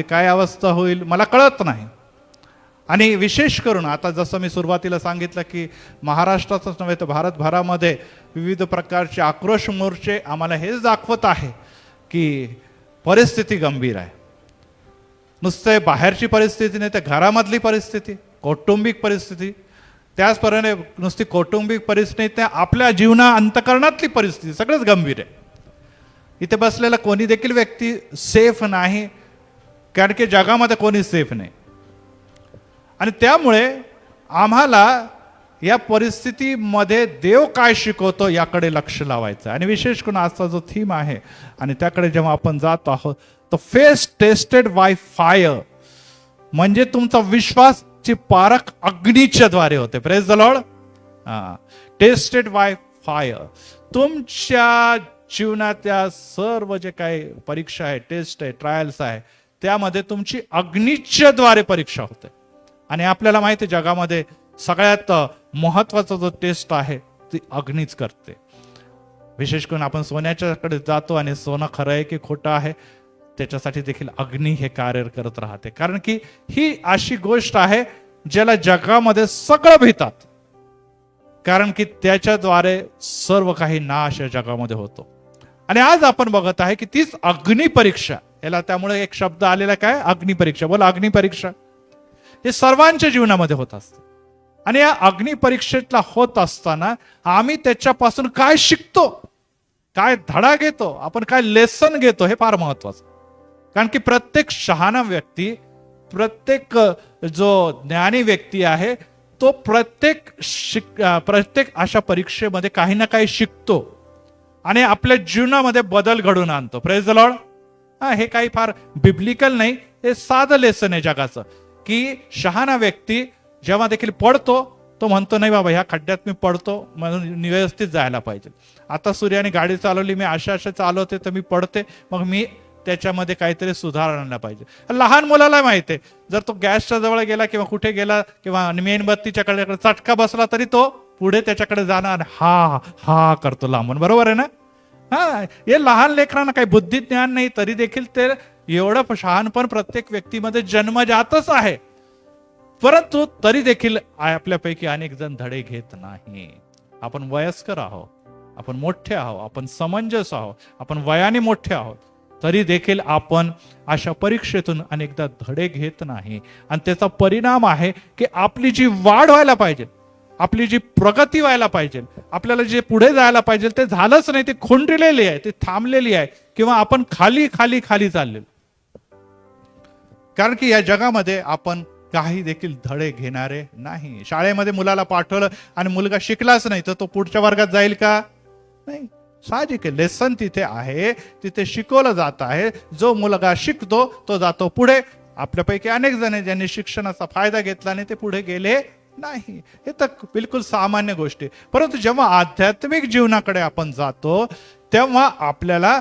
जगामध्ये काय अवस्था होईल मला कळत नाही. आणि विशेष करून आता जसं मी सुरुवातीला सांगितलं की महाराष्ट्रातच नव्हे तर भारतभरामध्ये विविध प्रकारचे आक्रोश मोर्चे आम्हाला हेच दाखवत आहे की परिस्थिती गंभीर आहे. नुसते बाहेरची परिस्थिती नाही तर घरामधली परिस्थिती, कौटुंबिक परिस्थिती, त्याचप्रमाणे नुसती कौटुंबिक परिस्थिती नाही, आपल्या जीवना अंतकरणातली परिस्थिती सगळंच गंभीर आहे. इथे बसलेला कोणी देखील व्यक्ती सेफ नाही, कारण की जगामध्ये कोणी सेफ नाही. आणि त्यामुळे आम्हाला या परिस्थितीमध्ये देव काय शिकवतो याकडे लक्ष लावायचं. आणि विशेष करून आजचा जो थीम आहे आणि त्याकडे जेव्हा आपण जात आहोत तर फेस टेस्टेड बाय फायर, म्हणजे तुमचा विश्वासची पारख अग्नीच्या द्वारे होते. Praise the Lord. Tested by fire. तुमच्या जीवनाच्या सर्व जे काही परीक्षा आहे, टेस्ट आहे, ट्रायल्स आहे, त्यामध्ये तुमची अग्नीच्या द्वारे परीक्षा होते. आणि आपल्याला माहिती आहे जगामध्ये सगळ्यात महत्वाचा जो टेस्ट आहे ती अग्नीच करते. विशेष करून आपण सोन्याच्याकडे जातो आणि सोनं खरं आहे की खोटं आहे त्याच्यासाठी देखील अग्नी हे कार्य करत राहते. कारण की ही अशी गोष्ट आहे ज्याला जगामध्ये सगळं भितात, कारण की त्याच्याद्वारे सर्व काही नाश या जगामध्ये होतो. आणि आज आपण बघत आहे की तीच अग्नी परीक्षा, याला त्यामुळे एक शब्द आलेला काय, अग्नी परीक्षा. बोला अग्नी परीक्षा. हे सर्वांच्या जीवनामध्ये होत असते. आणि या अग्नी परीक्षेतला होत असताना आम्ही त्याच्यापासून काय शिकतो, काय धडा घेतो, आपण काय लेसन घेतो, हे फार महत्वाचं. कारण की प्रत्येक शहाणा व्यक्ती, प्रत्येक जो ज्ञानी व्यक्ती आहे तो प्रत्येक अशा परीक्षेमध्ये काही ना काही शिकतो आणि आपल्या जीवनामध्ये बदल घडून आणतो. Praise the Lord. हे काही फार बिब्लिकल नाही, हे साधं लेसन आहे जगाचं. की शहाणा व्यक्ती जेव्हा देखील पडतो तो म्हणतो नाही बाबा ह्या खड्ड्यात मी पडतो म्हणून व्यवस्थित जायला पाहिजे. आता सूर्याने गाडी चालवली, मी अशा चालवते तर मी पडते, मग मी त्याच्यामध्ये काहीतरी सुधार आणला पाहिजे. लहान मुलाला माहिती आहे जर तो गॅसच्या जवळ गेला किंवा कुठे गेला किंवा मेणबत्तीच्या कडे चटका बसला तरी तो पुढे त्याच्याकडे जाणार, हा हा करतो लांबून. बरोबर आहे ना. हे लहान लेकरांना काही बुद्धी ज्ञान नाही तरी देखील ते एवढं शहाणपण प्रत्येक व्यक्तीमध्ये जन्मजातच आहे. परंतु तरी देखील आपल्यापैकी अनेक जण धडे घेत नाही. आपण वयस्कर आहोत, आपण मोठे आहोत, आपण समंजस आहोत, आपण वयाने मोठे आहोत, तरी देखील आपण अशा परीक्षेतून अनेकदा धडे घेत नाही. आणि त्याचा परिणाम आहे की आपली जी वाढ व्हायला पाहिजे, आपली जी प्रगती व्हायला पाहिजे, आपल्याला जे पुढे जायला पाहिजे ते झालंच नाही, ते खोंडलेली आहे, ते थांबलेली आहे, किंवा आपण खाली खाली खाली चाललेलो. कारण की या जगामध्ये आपण काही देखील धडे घेणारे नाही. शाळेमध्ये मुलाला पाठवलं आणि मुलगा शिकलाच नाही तर तो पुढच्या वर्गात जाईल का? नाही. साहजिक आहे, लेसन तिथे आहे, तिथे शिकवलं जात आहे. जो मुलगा शिकतो तो जातो पुढे. आपल्यापैकी अनेक जण ज्यांनी शिक्षणाचा फायदा घेतला आणि ते पुढे गेले नाही. हे तर बिलकुल सामान्य गोष्टी. परंतु जेव्हा आध्यात्मिक जीवनाकडे आपण जातो तेव्हा आपल्याला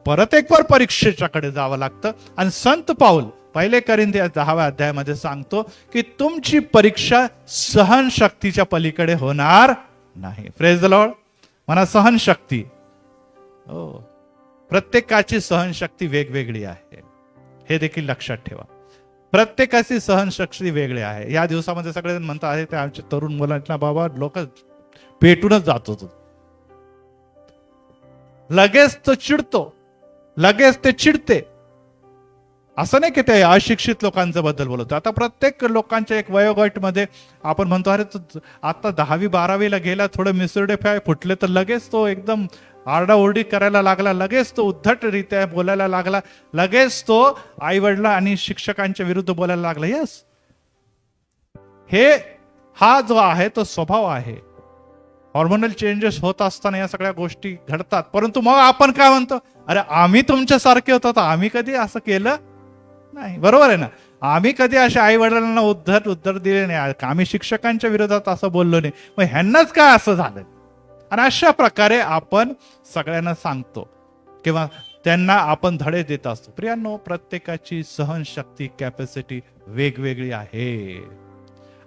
परत एक बार परीक्षेच्याकडे जावं लागतं. आणि संत पाऊल पहिले कोरिन्थी 10व्या अध्यायामध्ये सांगतो की तुमची परीक्षा सहनशक्तीच्या पलीकडे होणार नाही. Praise the Lord. म्हणा सहनशक्ती. हो, प्रत्येकाची सहनशक्ती वेगवेगळी आहे, हे देखील लक्षात ठेवा. प्रत्येकाची सहनशक्ती वेगळी आहे. या दिवसामध्ये सगळेजण म्हणतात आहे ते आमच्या तरुण मुलांना बाबा लोक पेटूनच जातो, लगेच तो चिडतो, लगेच ते चिडते. असं नाही की ते अशिक्षित लोकांच्या बद्दल बोलतो. आता प्रत्येक लोकांच्या एक वयोगट मध्ये आपण म्हणतो अरे आता 10वी 12वीला गेला, थोडं मिसरडे फुटले तर लगेच तो एकदम आरडाओरडी करायला लागला, लगेच तो उद्धटरित्या बोलायला लागला, लगेच तो आई वडिला आणि शिक्षकांच्या विरुद्ध बोलायला लागला. यस, हा जो आहे तो स्वभाव आहे. हॉर्मोनल चेंजेस होत असताना या सगळ्या गोष्टी घडतात. परंतु मग आपण काय म्हणतो, अरे आम्ही तुमच्यासारखे होतो तर आम्ही कधी असं केलं नाही. बरोबर आहे ना. आम्ही कधी अशा आई वडिलांना उत्तर दिले नाही, आम्ही शिक्षकांच्या विरोधात असं बोललो नाही, मग ह्यांनाच काय असं झालं. आणि अशा प्रकारे आपण सगळ्यांना सांगतो किंवा त्यांना आपण धडे देत असतो. प्रियांनो, प्रत्येकाची सहनशक्ती कॅपॅसिटी वेगवेगळी आहे.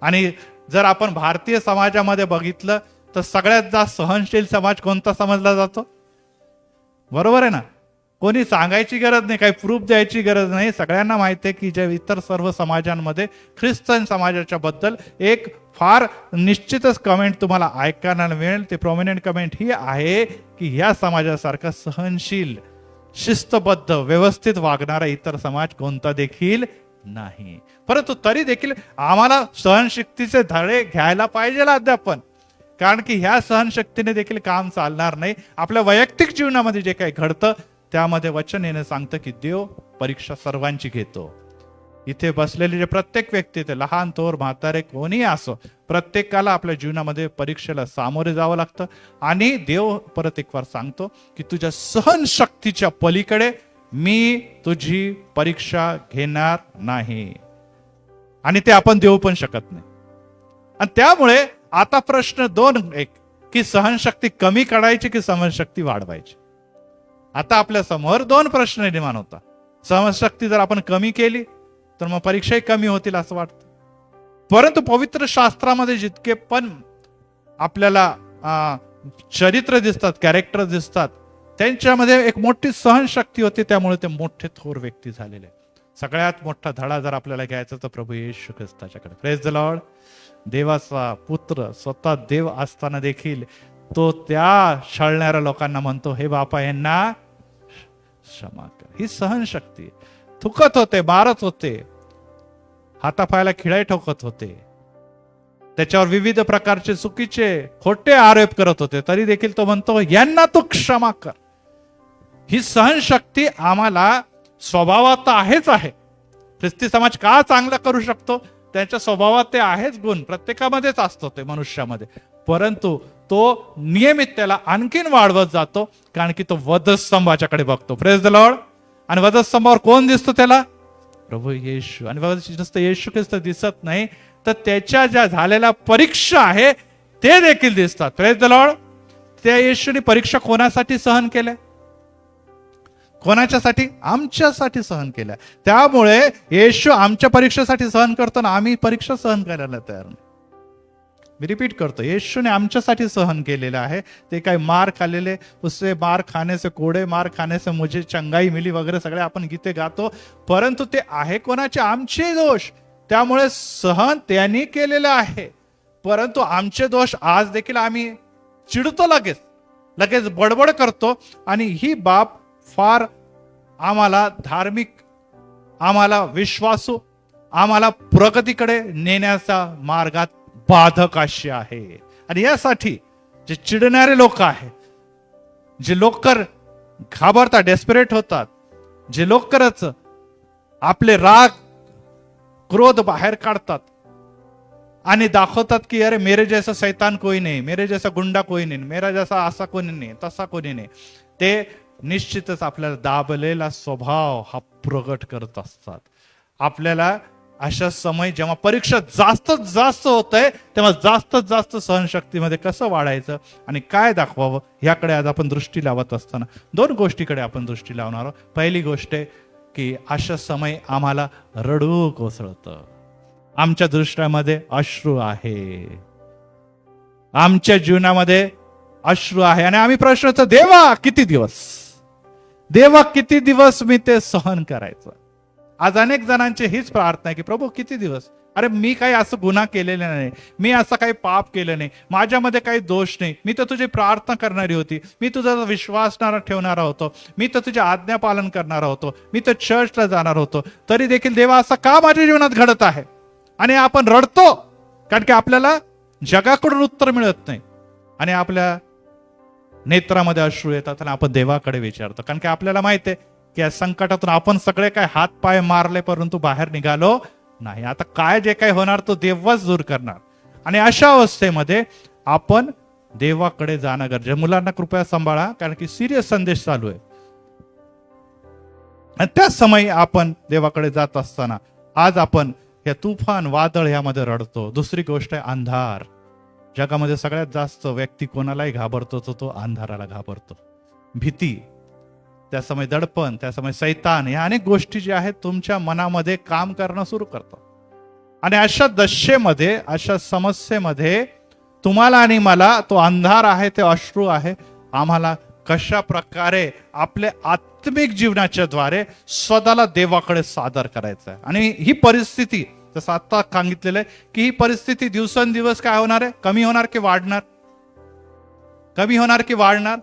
आणि जर आपण भारतीय समाजामध्ये बघितलं तर सगळ्यात जास्त सहनशील समाज कोणता समजला जातो? बरोबर आहे ना. कोणी सांगायची गरज नाही, काही प्रूफ द्यायची गरज नाही. सगळ्यांना माहिती आहे की ज्या इतर सर्व समाजांमध्ये ख्रिश्चन समाजाच्या बद्दल एक फार निश्चितच कमेंट तुम्हाला ऐकायला मिळेल. ते प्रॉमिनंट कमेंट ही आहे की या समाजासारखा सहनशील, शिस्तबद्ध, व्यवस्थित वागणारा इतर समाज कोणता देखील नाही. परंतु तरी देखील आम्हाला सहनशक्तीचे धडे घ्यायला पाहिजे अध्यापन, कारण की ह्या सहनशक्तीने देखील काम चालणार नाही. आपल्या वैयक्तिक जीवनामध्ये जे काही घडतं त्यामध्ये वचन येणं सांगतं की देव परीक्षा सर्वांची घेतो. इथे बसलेले जे प्रत्येक व्यक्ती, ते लहान थोर म्हातारे कोणी असो, प्रत्येकाला आपल्या जीवनामध्ये परीक्षेला सामोरे जावं लागतं. आणि देव परत एक वार सांगतो की तुझ्या सहनशक्तीच्या पलीकडे मी तुझी परीक्षा घेणार नाही, आणि ते आपण देऊ पण शकत नाही. आणि त्यामुळे आता प्रश्न दोन, एक की सहनशक्ती कमी करायची की सहनशक्ती वाढवायची. आता आपल्या समोर दोन प्रश्न निर्माण होता. सहनशक्ती जर आपण कमी केली तर मग परीक्षाही कमी होतील असं वाटतं. परंतु पवित्र शास्त्रामध्ये जितके पण आपल्याला चरित्र दिसतात, कॅरेक्टर दिसतात, त्यांच्यामध्ये एक मोठी सहनशक्ती होती. त्यामुळे ते मोठे थोर व्यक्ती झालेले. सगळ्यात मोठा धडा जर आपल्याला घ्यायचा तर प्रभू येशू ख्रिस्ताच्याकडे. Praise the Lord. देवाचा पुत्र, स्वतः देव असताना देखील तो त्या छळणाऱ्या लोकांना म्हणतो, हे बापा यांना क्षमा कर. ही सहनशक्ती. थुकत होते, मारत होते, हातापायाला खिळाई ठोकत होते, त्याच्यावर विविध प्रकारचे चुकीचे खोटे आरोप करत होते, तरी देखील तो म्हणतो यांना तू क्षमा कर. ही सहनशक्ती आम्हाला स्वभावात आहेच आहे. ख्रिस्ती समाज का चांगला करू शकतो? त्यांच्या स्वभावात ते आहेच गुण, प्रत्येकामध्येच असतो ते मनुष्यामध्ये. परंतु तो नियमित त्याला आणखीन वाढवत जातो, कारण की तो वधस्तंभाच्याकडे बघतो. Praise the Lord. आणि वधस्तंभावर कोण दिसतो त्याला? प्रभू येशू. आणि नुसतं येशू ख्रिस्त दिसत नाही, तर त्याच्या ज्या झालेल्या परीक्षा आहे ते देखील दिसतात. Praise the Lord. त्या येशूने परीक्षा कोणासाठी सहन केल्या? कोणाच्यासाठी? आमच्यासाठी सहन केल्या. त्यामुळे येशू आमच्या परीक्षेसाठी सहन करतो ना, आम्ही परीक्षा सहन करायला तयार नाही. मी रिपीट करतो, येशूने आमच्यासाठी सहन केलेलं आहे. ते काही मार खाल्लेले, उससे मार खाने से कोडे, मार खाने से मुझे चंगाई मिली वगैरे सगळे आपण गीते गातो. परंतु ते आहे कोणाचे? आमचे दोष. त्यामुळे सहन त्यांनी केलेलं आहे. परंतु आमचे दोष आज देखील आम्ही चिडतो, लगेच बडबड करतो. आणि ही बाब फार आम्हाला धार्मिक, आम्हाला विश्वासू, आम्हाला प्रगतीकडे नेण्याच्या मार्गात बाधक अशी आहे. आणि यासाठी जे चिडणारे लोक आहेत, जे लवकर घाबरतात, डेस्परेट होतात, जे लवकरच आपले राग, क्रोध बाहेर काढतात आणि दाखवतात की अरे मेरे जैसा शैतान कोई नाही, मेरे जैसा गुंडा कोई नाही, मेरा जैसा असा कोणी नाही, तसा कोणी नाही, ते निश्चितच आपल्याला दाबलेला स्वभाव हा प्रगट करत असतात. आपल्याला अशा समय जेव्हा परीक्षा जास्त होत आहे, तेव्हा जास्त सहनशक्तीमध्ये कसं वाढायचं आणि काय दाखवावं, याकडे आज आपण दृष्टी लावत असताना दोन गोष्टीकडे आपण दृष्टी लावणार आहोत. पहिली गोष्ट आहे की अशा समय आम्हाला रडू कोसळतं. आमच्या दृष्टीमध्ये अश्रू आहे, आमच्या जीवनामध्ये अश्रू आहे. आणि आम्ही प्रश्न विचारतो, देवा किती दिवस मी ते सहन करायचं? आज अनेक जणांची हीच प्रार्थना आहे की प्रभू किती दिवस? अरे मी काही असं गुन्हा केलेला नाही, मी असं काही पाप केलं नाही, माझ्यामध्ये काही दोष नाही, मी तर तुझी प्रार्थना करणारी होती, मी तुझा विश्वास ठेवणारा होतो, मी तर तुझे आज्ञा पालन करणारा होतो, मी तर चर्चला जाणार होतो, तरी देखील देवा असं का माझ्या जीवनात घडत आहे? आणि आपण रडतो, कारण की आपल्याला जगाकडून उत्तर मिळत नाही आणि आपल्या नेत्रामध्ये अश्रू येतात आणि आपण देवाकडे विचारतो, कारण की आपल्याला माहिती आहे की या संकटातून आपण सगळे काय हात पाय मारले परंतु बाहेर निघालो नाही. आता काय जे काही होणार तो देवच दूर करणार. आणि अशा अवस्थेमध्ये आपण देवाकडे जाणं गरजेचं. मुलांना कृपया सांभाळा, कारण की सिरियस संदेश चालू आहे. आणि त्याच समयी आपण देवाकडे जात असताना आज आपण या तुफान, वादळ यामध्ये रडतो. दुसरी गोष्ट आहे अंधार. जगामध्ये सगळ्यात जास्त व्यक्ती कोणालाही घाबरतो तो अंधाराला घाबरतो. भीती, त्या समय दडपण, त्या समय सैतान, या अनेक गोष्टी ज्या आहेत तुमच्या मनामध्ये काम करणं सुरू करतात. आणि अशा दशेमध्ये, अशा समस्येमध्ये तुम्हाला आणि मला तो अंधार आहे, ते अश्रू आहे, आम्हाला कशा प्रकारे आपल्या आत्मिक जीवनाच्या द्वारे स्वतःला देवाकडे सादर करायचं आहे. आणि ही परिस्थिती जसं आता सांगितलेलं आहे की ही परिस्थिती दिवसेंदिवस काय होणार आहे, कमी होणार की वाढणार, कमी होणार की वाढणार.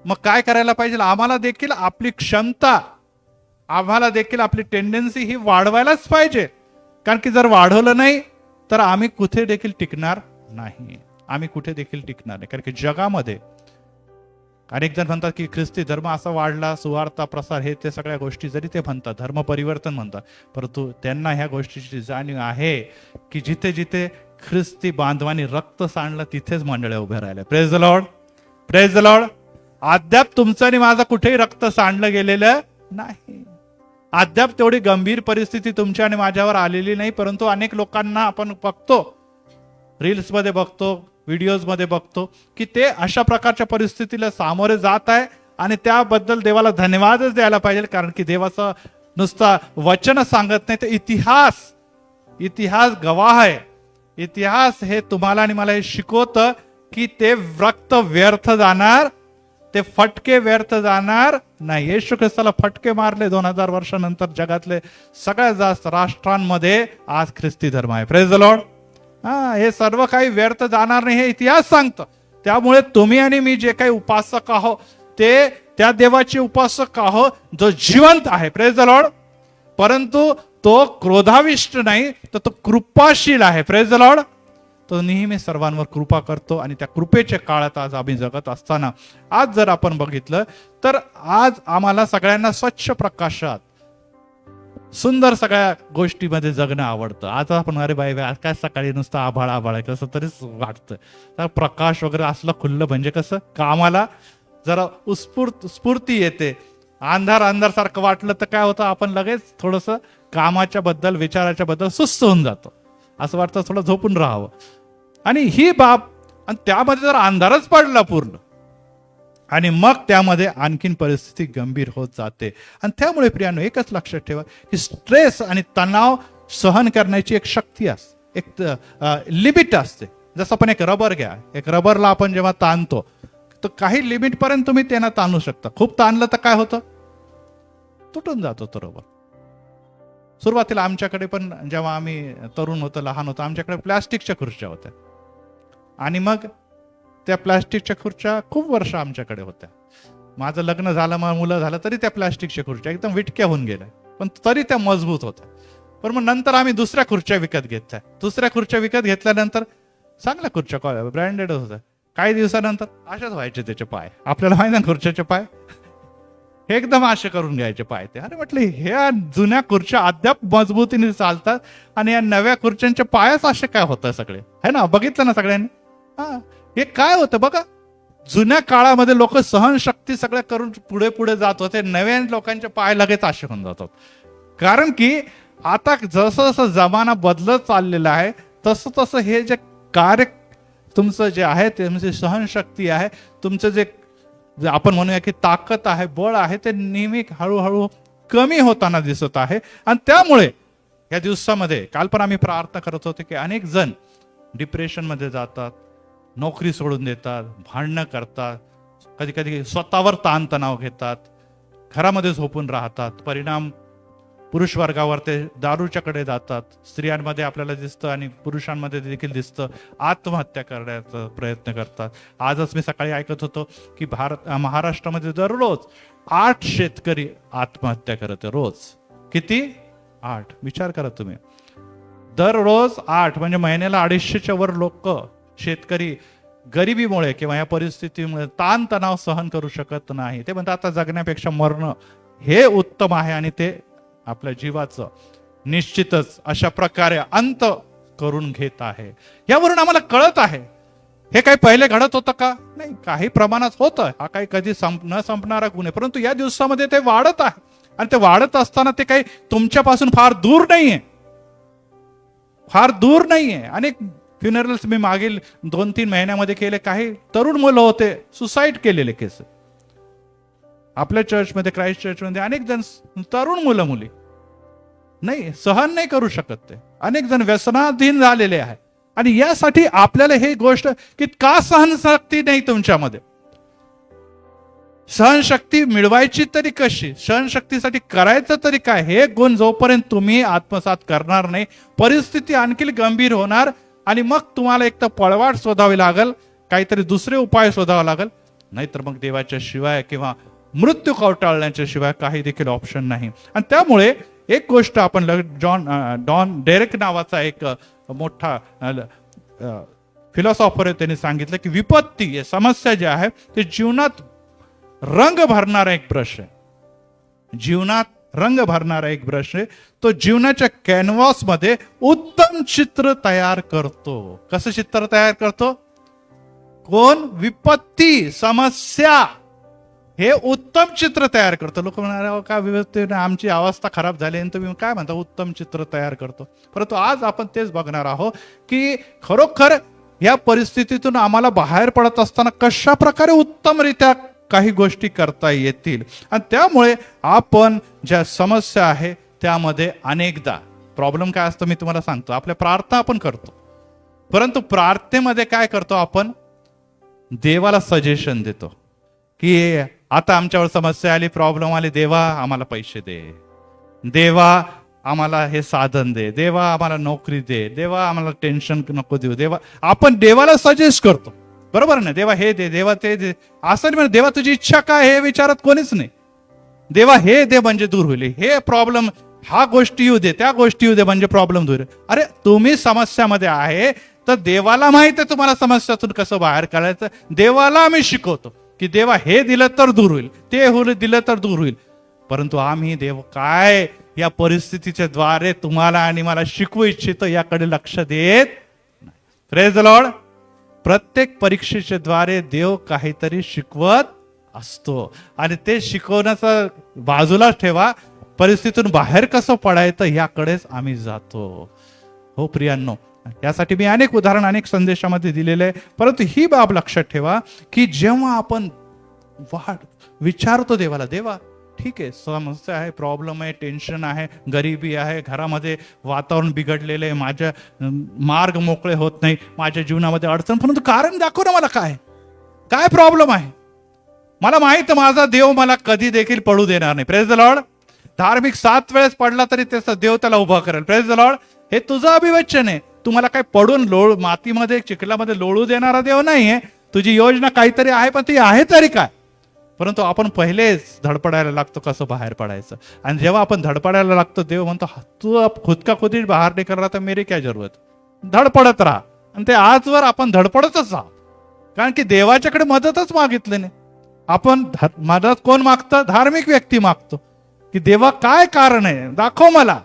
मग काय करायला पाहिजे, आम्हाला देखील आपली क्षमता, आम्हाला देखील आपली टेंडन्सी ही वाढवायलाच पाहिजे. कारण की जर वाढवलं नाही तर आम्ही कुठे देखील टिकणार नाही, आम्ही कुठे देखील टिकणार नाही. कारण की जगामध्ये अनेक जण म्हणतात की ख्रिस्ती धर्म असा वाढला, सुवार्ता प्रसार, हे ते सगळ्या गोष्टी जरी ते म्हणतात, धर्म परिवर्तन म्हणतात, परंतु त्यांना ह्या गोष्टीची जाणीव आहे की जिथे जिथे ख्रिस्ती बांधवांनी रक्त सांडलं तिथेच मंडळ्या उभ्या राहिल्या. Praise the Lord, praise the Lord. अद्याप तुमचं आणि माझं कुठेही रक्त सांडलं गेलेलं नाही. अद्याप तेवढी गंभीर परिस्थिती तुमच्या आणि माझ्यावर आलेली नाही. परंतु अनेक लोकांना आपण बघतो, रील्स मध्ये बघतो, व्हिडिओज मध्ये बघतो की ते अशा प्रकारच्या परिस्थितीला सामोरे जात आहे. आणि त्याबद्दल देवाला धन्यवादच द्यायला पाहिजे. कारण की देवाचं नुसता वचन सांगत नाही, तर इतिहास गवाह आहे. इतिहास हे तुम्हाला आणि मला हे शिकवतं की ते रक्त व्यर्थ जाणार, ते फटके व्यर्थ जाणार नाही. येशू ख्रिस्ताला फटके मारले 2000 वर्षानंतर जगातले सगळ्यात जास्त राष्ट्रांमध्ये आज ख्रिस्ती धर्म आहे. Praise the Lord. हे सर्व काही व्यर्थ जाणार नाही हे इतिहास सांगतो. त्यामुळे तुम्ही आणि मी जे काही उपासक आहोत ते त्या देवाचे उपासक आहोत जो जिवंत आहे. Praise the Lord. परंतु तो क्रोधाविष्ट नाही, तर तो कृपाशील आहे. Praise the Lord. तो नेहमी सर्वांवर कृपा करतो. आणि त्या कृपेच्या काळात आज आम्ही जगत असताना आज जर आपण बघितलं तर आज आम्हाला सगळ्यांना स्वच्छ प्रकाशात सुंदर सगळ्या गोष्टीमध्ये जगणं आवडतं. आज आपण अरे बाई आज काय सकाळी नुसतं आभाळ आभाळ आहे कसं तरीच वाटतं. तर प्रकाश वगैरे असलं खुल्लं म्हणजे कसं कामाला जरा स्फूर्ती येते. अंधार सारखं वाटलं तर काय होतं, आपण लगेच थोडंसं कामाच्या बद्दल विचाराच्या बद्दल सुस्त होऊन जातो. असं वाटतं थोडं झोपून राहावं. आणि ही बाब, आणि त्यामध्ये जर अंधारच पडला पूर्ण, आणि मग त्यामध्ये आणखीन परिस्थिती गंभीर होत जाते. आणि त्यामुळे प्रियानो एकच लक्षात ठेवा की स्ट्रेस आणि तणाव सहन करण्याची एक शक्ती असते, एक लिमिट असते. जसं आपण एक रबर घ्या, एक रबरला आपण जेव्हा ताणतो तर काही लिमिट पर्यंत तुम्ही त्यांना ताणू शकता. खूप ताणलं तर काय होतं, तुटून जातो तो रबर. सुरुवातीला आमच्याकडे पण जेव्हा आम्ही तरुण होतो, लहान होतो, आमच्याकडे प्लास्टिकच्या खुर्च्या होत्या. आणि मग त्या प्लास्टिकच्या खुर्च्या खूप वर्ष आमच्याकडे होत्या. माझं लग्न झालं, मग मुलं झालं, तरी त्या प्लास्टिकच्या खुर्च्या एकदम विटक्या होऊन गेल्या, पण तरी त्या मजबूत होत्या. पण मग नंतर आम्ही दुसऱ्या खुर्च्या विकत घेतल्या. दुसऱ्या खुर्च्या विकत घेतल्यानंतर चांगल्या खुर्च्या, ब्रँडेड होत्या. काही दिवसानंतर अशाच व्हायचे त्याचे पाय. आपल्याला माहिती ना खुर्च्याचे पाय एकदम असे करून घ्यायचे पाय ते. अरे म्हटलं ह्या जुन्या खुर्च्या अद्याप मजबूतीने चालतात आणि या नव्या खुर्च्यांचे पायच असे काय होतं सगळे, है ना. बघितलं ना सगळ्यांनी. हे काय होतं बघा, जुन्या काळामध्ये लोक सहनशक्ती सगळं करून पुढे पुढे जात होते, नव्या लोकांचे पाय लगेच असे होऊन जातात. कारण की आता जसं जसं जमाना बदलत चाललेला आहे तसं तसं हे जे कार्य तुमचं जे आहे, तुमची सहनशक्ती आहे, तुमचं जे आपण म्हणूया की ताकद आहे, बळ आहे, ते नेहमी हळूहळू कमी होताना दिसत आहे. आणि त्यामुळे या दिवसामध्ये काल पण आम्ही प्रार्थना करत होतो की अनेक जण डिप्रेशन मध्ये जातात, नोकरी सोडून देतात, भांडणं करतात, कधी कधी स्वतःवर ताणतणाव घेतात, घरामध्ये झोपून राहतात. परिणाम पुरुष वर्गावर ते दारूच्याकडे जातात. स्त्रियांमध्ये आपल्याला दिसतं आणि पुरुषांमध्ये देखील दिसतं, आत्महत्या करण्याचा प्रयत्न करतात. आजच मी सकाळी ऐकत होतो की महाराष्ट्रामध्ये दररोज 8 शेतकरी आत्महत्या करत. रोज किती? 8. विचार करा तुम्ही, दररोज 8 म्हणजे महिन्याला 250च्या वर लोक शेतकरी गरिबीमुळे किंवा या परिस्थितीमुळे ताणतणाव सहन करू शकत नाही. ते म्हणतात आता जगण्यापेक्षा मरणं हे उत्तम आहे. आणि ते आपल्या जीवाचं निश्चितच अशा प्रकारे अंत करून घेत आहे. यावरून आम्हाला कळत आहे हे काही पहिले घडत होतं का? नाही, काही प्रमाणात होतं. हा काही कधी न संपणारा गुन्हे, परंतु या दिवसामध्ये ते वाढत आहे. आणि ते वाढत असताना ते काही तुमच्यापासून फार दूर नाहीये, फार दूर नाहीये. अनेक फ्युनरल्स मी मागील 2-3 महिन्यामध्ये केले. काही तरुण मुलं होते सुसाईड केलेले केस आपल्या चर्चमध्ये, क्राइस्ट चर्चमध्ये. अनेक जण तरुण मुलं मुली नाही सहन नाही करू शकत. ते अनेक जण व्यसनाधीन झालेले आहे. आणि यासाठी आपल्याला ही गोष्ट की का सहनशक्ती नाही तुमच्यामध्ये, सहनशक्ती मिळवायची तरी कशी, सहनशक्तीसाठी करायचं तरी काय, हे गुण जोपर्यंत तुम्ही आत्मसात करणार नाही, परिस्थिती आणखी गंभीर होणार आणि मग तुम्हाला एक तर पळवाट शोधावी लागेल, काहीतरी दुसरे उपाय शोधावा लागेल, नाहीतर मग देवाच्या शिवाय किंवा मृत्यू कवटाळण्याच्या शिवाय काही देखील ऑप्शन नाही. आणि त्यामुळे एक गोष्ट आपण डॉन डेरेक नावाचा एक मोठा फिलॉसॉफर आहे, त्यांनी सांगितलं की विपत्ती समस्या जे आहे ते जीवनात रंग भरणारा एक ब्रश आहे. जीवनात रंग भरणारा एक ब्रश आहे. तो जीवनाच्या कॅनव्हास मध्ये उत्तम चित्र तयार करतो. कसं चित्र तयार करतो? कोण? विपत्ती, समस्या हे उत्तम चित्र तयार करतो. लोक म्हणणार का विपत्तीने आमची अवस्था खराब झाली आणि तुम्ही काय म्हणता उत्तम चित्र तयार करतो. परंतु आज आपण तेच बघणार आहोत की खरोखर या परिस्थितीतून आम्हाला बाहेर पडत असताना कशा प्रकारे उत्तमरित्या काही गोष्टी करता येतील. आणि त्यामुळे आपण ज्या समस्या आहे त्यामध्ये अनेकदा प्रॉब्लेम काय असतो मी तुम्हाला सांगतो. आपल्या प्रार्थना आपण करतो, परंतु प्रार्थनेमध्ये काय करतो आपण? देवाला सजेशन देतो की आता आमच्यावर समस्या आली, प्रॉब्लेम आली, देवा आम्हाला पैसे दे, देवा आम्हाला हे साधन दे, देवा आम्हाला नोकरी दे, देवा आम्हाला टेन्शन नको देऊ, देवा. आपण देवाला सजेस्ट करतो, बरोबर ना? देवा हे दे, देवा ते दे. असं नाही म्हणत देवा तुझी इच्छा काय हे विचारत कोणीच नाही. देवा हे दे म्हणजे दूर होईल, हे प्रॉब्लेम, हा गोष्टी येऊ दे, त्या गोष्टी येऊ दे म्हणजे प्रॉब्लेम दूर. अरे तुम्ही समस्यामध्ये आहे तर देवाला माहित आहे तुम्हाला समस्यातून कसं बाहेर काढायचं. देवाला आम्ही शिकवतो की देवा हे दिलं तर दूर होईल, ते दिलं तर दूर होईल. परंतु आम्ही देव काय या परिस्थितीच्या द्वारे तुम्हाला आणि मला शिकवू इच्छितो याकडे लक्ष देत नाही. Praise the Lord. प्रत्येक परीक्षेच्या द्वारे देव काहीतरी शिकवत असतो आणि ते शिकवण्याचं बाजूला ठेवा, परिस्थितीतून बाहेर कसं पडायचं याकडेच आम्ही जातो. हो प्रियांनो, यासाठी मी अनेक उदाहरण अनेक संदेशामध्ये दिलेले आहे. परंतु ही बाब लक्षात ठेवा की जेव्हा आपण विचारतो देवाला, देवा ठीक आहे समस्या आहे, प्रॉब्लेम आहे, टेन्शन आहे, गरिबी आहे, घरामध्ये वातावरण बिघडलेलं आहे, माझ्या मार्ग मोकळे होत नाही, माझ्या जीवनामध्ये अडचण, परंतु कारण दाखव ना मला, काय काय प्रॉब्लेम आहे. मला माहित माझा देव मला कधी देखील पडू देणार नाही. Praise the Lord. धार्मिक 7 वेळेस पडला तरी त्याचा देव त्याला उभा करेल. Praise the Lord. हे तुझं अभिवचन आहे. तुम्हाला काय पडून मातीमध्ये चिखलामध्ये लोळू देणारा देव नाहीये. तुझी योजना काहीतरी आहे, पण ती आहे तरी काय. परंतु आपण पहिलेच धडपडायला लागतो कसं बाहेर पडायचं. आणि जेव्हा आपण धडपडायला लागतो देव म्हणतो तू खुद का खुद बाहेर निकल रहा था मेरी क्या जरूरत. धडपडत राहा. आणि ते आजवर आपण धडपडतच आहोत, कारण की देवाच्याकडे मदतच मागितली नाही. आपण मदत कोण मागतं? धार्मिक व्यक्ती मागतो की देवा काय कारण आहे दाखव मला.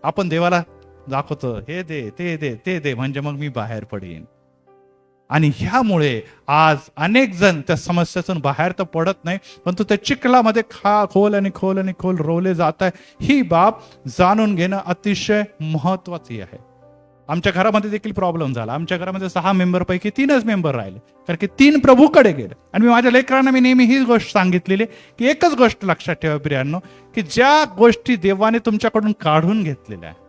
आपण देवाला दाखवतो हे दे, ते दे, ते दे, म्हणजे मग मी बाहेर पडेन. आणि ह्यामुळे आज अनेक जण त्या समस्येतून बाहेर तर पडत नाही, परंतु त्या चिखलामध्ये खोल आणि खोल आणि खोल रोवले जात आहे. ही बाब जाणून घेणं अतिशय महत्वाची आहे. आमच्या घरामध्ये देखील प्रॉब्लेम झाला. आमच्या घरामध्ये 6 मेंबरपैकी 3च मेंबर राहिले, कारण की 3 प्रभूकडे गेले. आणि मी माझ्या लेकरांना मी नेहमी ही गोष्ट सांगितलेली की एकच गोष्ट लक्षात ठेवा प्रियांनो, की ज्या गोष्टी देवाने तुमच्याकडून काढून घेतलेल्या आहे,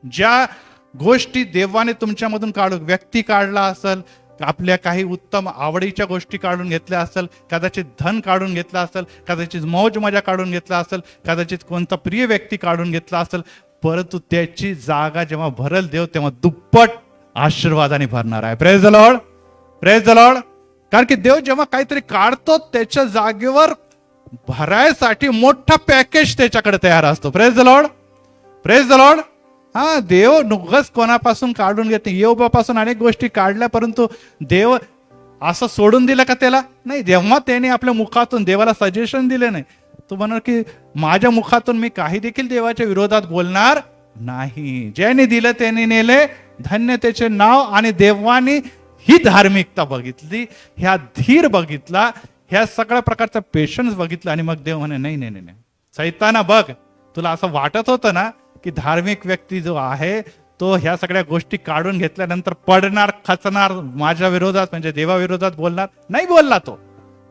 ज्या गोष्टी देवाने तुमच्यामधून काढून, व्यक्ती काढला असेल, आपल्या काही उत्तम आवडीच्या गोष्टी काढून घेतल्या असेल, कदाचित धन काढून घेतलं असेल, कदाचित मौज मजा काढून घेतला असेल, कदाचित कोणता प्रिय व्यक्ती काढून घेतला असेल, परंतु त्याची जागा जेव्हा भरल देव तेव्हा दुप्पट आशीर्वादाने भरणार आहे. Praise the Lord. Praise the Lord. कारण की देव जेव्हा काहीतरी काढतो त्याच्या जागेवर भरायसाठी मोठा पॅकेज त्याच्याकडे तयार असतो. Praise the Lord. Praise the Lord. हा, देव नुकस कोणापासून काढून घेते. योबापासून अनेक गोष्टी काढल्या, परंतु देव असं सोडून दिलं का त्याला? नाही. जेव्हा त्याने आपल्या मुखातून देवाला सजेशन दिले नाही, तो म्हणणार की माझ्या मुखातून मी काही देखील देवाच्या विरोधात बोलणार नाही. ज्याने दिलं त्याने नेले, धन्य त्याचे नाव. आणि देवाने ही धार्मिकता बघितली, ह्या धीर बघितला, ह्या सगळ्या प्रकारचा पेशन्स बघितला. आणि मग देव म्हणे नाही नाही नाही, सैताना बघ, तुला असं वाटत होतं ना की धार्मिक व्यक्ती जो आहे तो ह्या सगळ्या गोष्टी काढून घेतल्यानंतर पडणार, खचणार, माझ्या विरोधात म्हणजे देवाविरोधात बोलणार, नाही बोलला तो.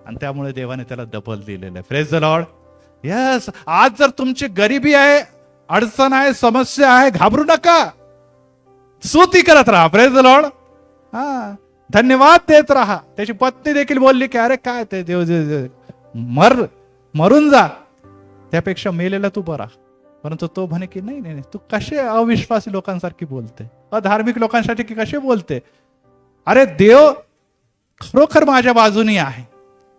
आणि त्यामुळे देवाने त्याला डबल दिलेलं आहे. Praise the Lord. यस. आज जर तुमची गरिबी आहे, अडचण आहे, समस्या आहे, घाबरू नका, स्तुती करत राहा. Praise the Lord. हा, धन्यवाद देत राहा. त्याची पत्नी देखील बोलली की अरे काय ते देव मरून जा, त्यापेक्षा मेलेला तू बरा. परंतु तो म्हणे की नाही नाही, तू कसे अविश्वासी लोकांसारखी बोलते, अधार्मिक लोकांसाठी की कसे बोलते. अरे देव खरोखर माझ्या बाजूनी आहे.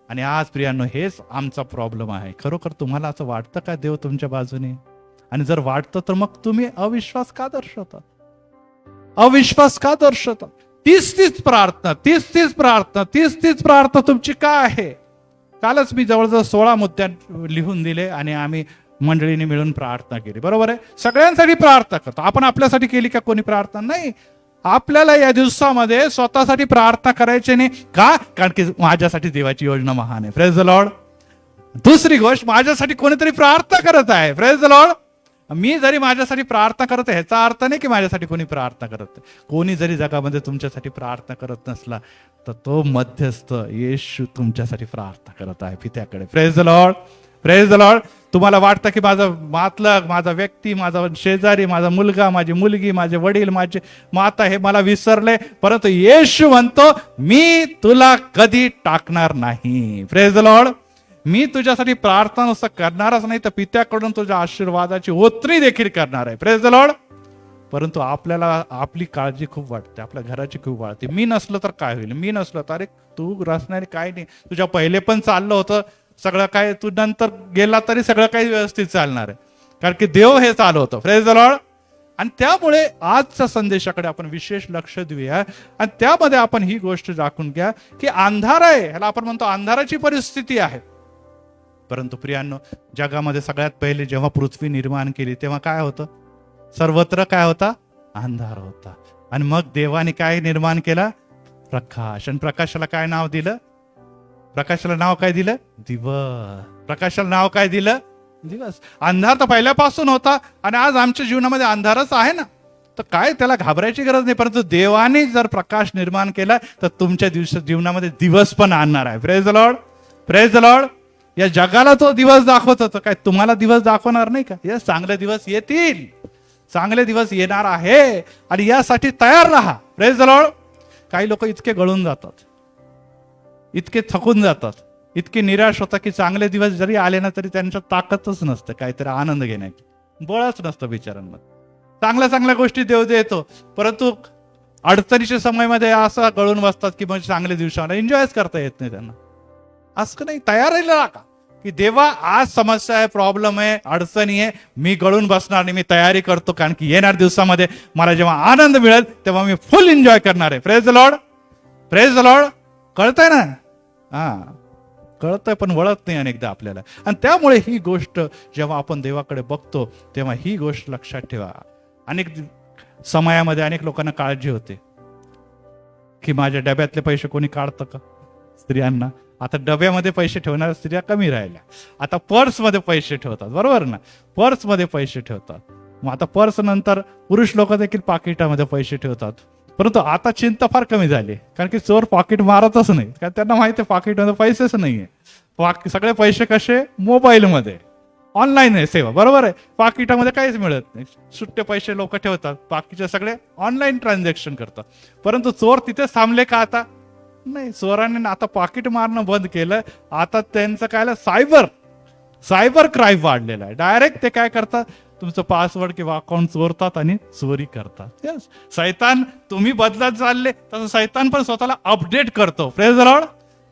आणि आज प्रियांनो, हेच आमचा प्रॉब्लेम आहे. खरोखर तुम्हाला असं वाटतं का देव तुमच्या बाजूने? आणि जर वाटतं तर मग तुम्ही अविश्वास का दर्शवता? अविश्वास का दर्शवता? तीच प्रार्थना, तीच प्रार्थना तुमची का आहे? कालच मी जवळजवळ 16 मुद्दे लिहून दिले आणि आम्ही मंडळीने मिळून प्रार्थना केली. बरोबर आहे, सगळ्यांसाठी प्रार्थना करतो आपण. आपल्यासाठी केली का कोणी प्रार्थना? नाही. आपल्याला या दिवसामध्ये स्वतःसाठी प्रार्थना करायची नाही का? कारण की माझ्यासाठी देवाची योजना महान आहे. Praise the Lord. दुसरी गोष्ट, माझ्यासाठी कोणीतरी प्रार्थना करत आहे. Praise the Lord. मी जरी माझ्यासाठी प्रार्थना करत आहे ह्याचा अर्थ नाही की माझ्यासाठी कोणी प्रार्थना करत आहे. कोणी जरी जगामध्ये तुमच्यासाठी प्रार्थना करत नसला तर तो मध्यस्थ येशू तुमच्यासाठी प्रार्थना करत आहे पित्याकडे. Praise the Lord. Praise the Lord. तुम्हाला वाटतं की माझा मातलग, माझा व्यक्ती, माझा शेजारी, माझा मुलगा, माझी मुलगी, माझे वडील, माझे माता हे मला विसरले, परंतु येशू म्हणतो मी तुला कधी टाकणार नाही. Praise the Lord. मी तुझ्यासाठी प्रार्थना नुसतं करणारच नाही तर पित्याकडून तुझ्या आशीर्वादाची ओतणी देखील करणार आहे. Praise the Lord. परंतु आपल्याला आपली काळजी खूप वाटते, आपल्या घराची खूप वाटते. मी नसलो तर काय होईल, मी नसलो तर, अरे तू रचणारी काय नाही, तुझ्या पहिले पण चाललं होतं सगळं काय, तू नंतर गेला तरी सगळं काही व्यवस्थित चालणार आहे, कारण की देव हे चालवतो. Praise the Lord. आणि त्यामुळे आजच्या संदेशाकडे आपण विशेष लक्ष देऊया आणि त्यामध्ये आपण ही गोष्ट राखून घ्या की अंधार आहे, ह्याला आपण म्हणतो अंधाराची परिस्थिती आहे. परंतु प्रियांनो, जगामध्ये सगळ्यात पहिले जेव्हा पृथ्वी निर्माण केली तेव्हा काय होतं? सर्वत्र काय होता? अंधार होता. आणि मग देवाने काय निर्माण केला? प्रकाश. आणि प्रकाशाला काय नाव दिलं? प्रकाशाला नाव काय दिलं? दिवस. प्रकाशाला नाव काय दिलं? दिवस. अंधार तर पहिल्यापासून होता आणि आज आमच्या जीवनामध्ये अंधारच आहे ना, तर काय त्याला घाबरायची गरज नाही. परंतु देवाने जर प्रकाश निर्माण केला तर तुमच्या जीवनामध्ये दिवस पण आणणार आहे. Praise the Lord. Praise the Lord. या जगाला तो दिवस दाखवत होता, काय तुम्हाला दिवस दाखवणार नाही का? या चांगले दिवस येतील, चांगले दिवस येणार आहे आणि यासाठी तयार राहा. Praise the Lord. काही लोक इतके गळून जातात, इतके थकून जातात, इतके निराश होतात की चांगले दिवस जरी आले ना तरी त्यांच्या ताकदच नसतं काहीतरी आनंद घेण्याची, बळच नसतं बिचारांमध्ये. चांगल्या चांगल्या गोष्टी देव देतो, परंतु अडचणीच्या समयामध्ये असं गळून बसतात की म्हणजे चांगले दिवसांना एन्जॉयच करता येत नाही त्यांना. असं नाही, तयार राहिला का की देवा आज समस्या आहे, प्रॉब्लेम आहे, अडचणी आहे, मी गळून बसणार नाही, मी तयारी करतो, कारण की येणार दिवसामध्ये मला जेव्हा आनंद मिळेल तेव्हा मी फुल एन्जॉय करणार आहे. Praise the Lord. Praise the Lord. कळतंय ना? कळतंय पण वळत नाही अनेकदा आपल्याला. आणि त्यामुळे ही गोष्ट जेव्हा आपण देवाकडे बघतो तेव्हा ही गोष्ट लक्षात ठेवा. अनेक समयामध्ये अनेक लोकांना काळजी होते की माझ्या डब्यातले पैसे कोणी काढतं का? स्त्रियांना आता डब्यामध्ये पैसे ठेवणाऱ्या स्त्रिया कमी राहिल्या, आता पर्समध्ये पैसे ठेवतात. बरोबर ना? पर्समध्ये पैसे ठेवतात. मग आता पर्स नंतर पुरुष लोक देखील पाकिटामध्ये पैसे ठेवतात. परंतु आता चिंता फार कमी झाली, कारण की चोर पॉकेट मारतच नाही, कारण त्यांना माहिती आहे पाकिटमध्ये पैसेच नाहीये. सगळे पैसे कसे? मोबाईलमध्ये, ऑनलाईन आहे सेवा. बरोबर आहे? पाकिटामध्ये काहीच मिळत नाही, सुट्टे पैसे लोक ठेवतात, बाकीचे सगळे ऑनलाईन ट्रान्झॅक्शन करतात. परंतु चोर तिथेच थांबले का? आता नाही, चोरांनी आता पाकिट मारणं बंद केलं. आता त्यांचं काय, सायबर क्राईम वाढलेला आहे. डायरेक्ट ते काय करतात, तुमचं पासवर्ड किंवा अकाउंट चोरतात आणि चोरी करतात. यस, सैतान तुम्ही बदलत चालले तसं सैतान पण स्वतःला अपडेट करतो. Praise the Lord.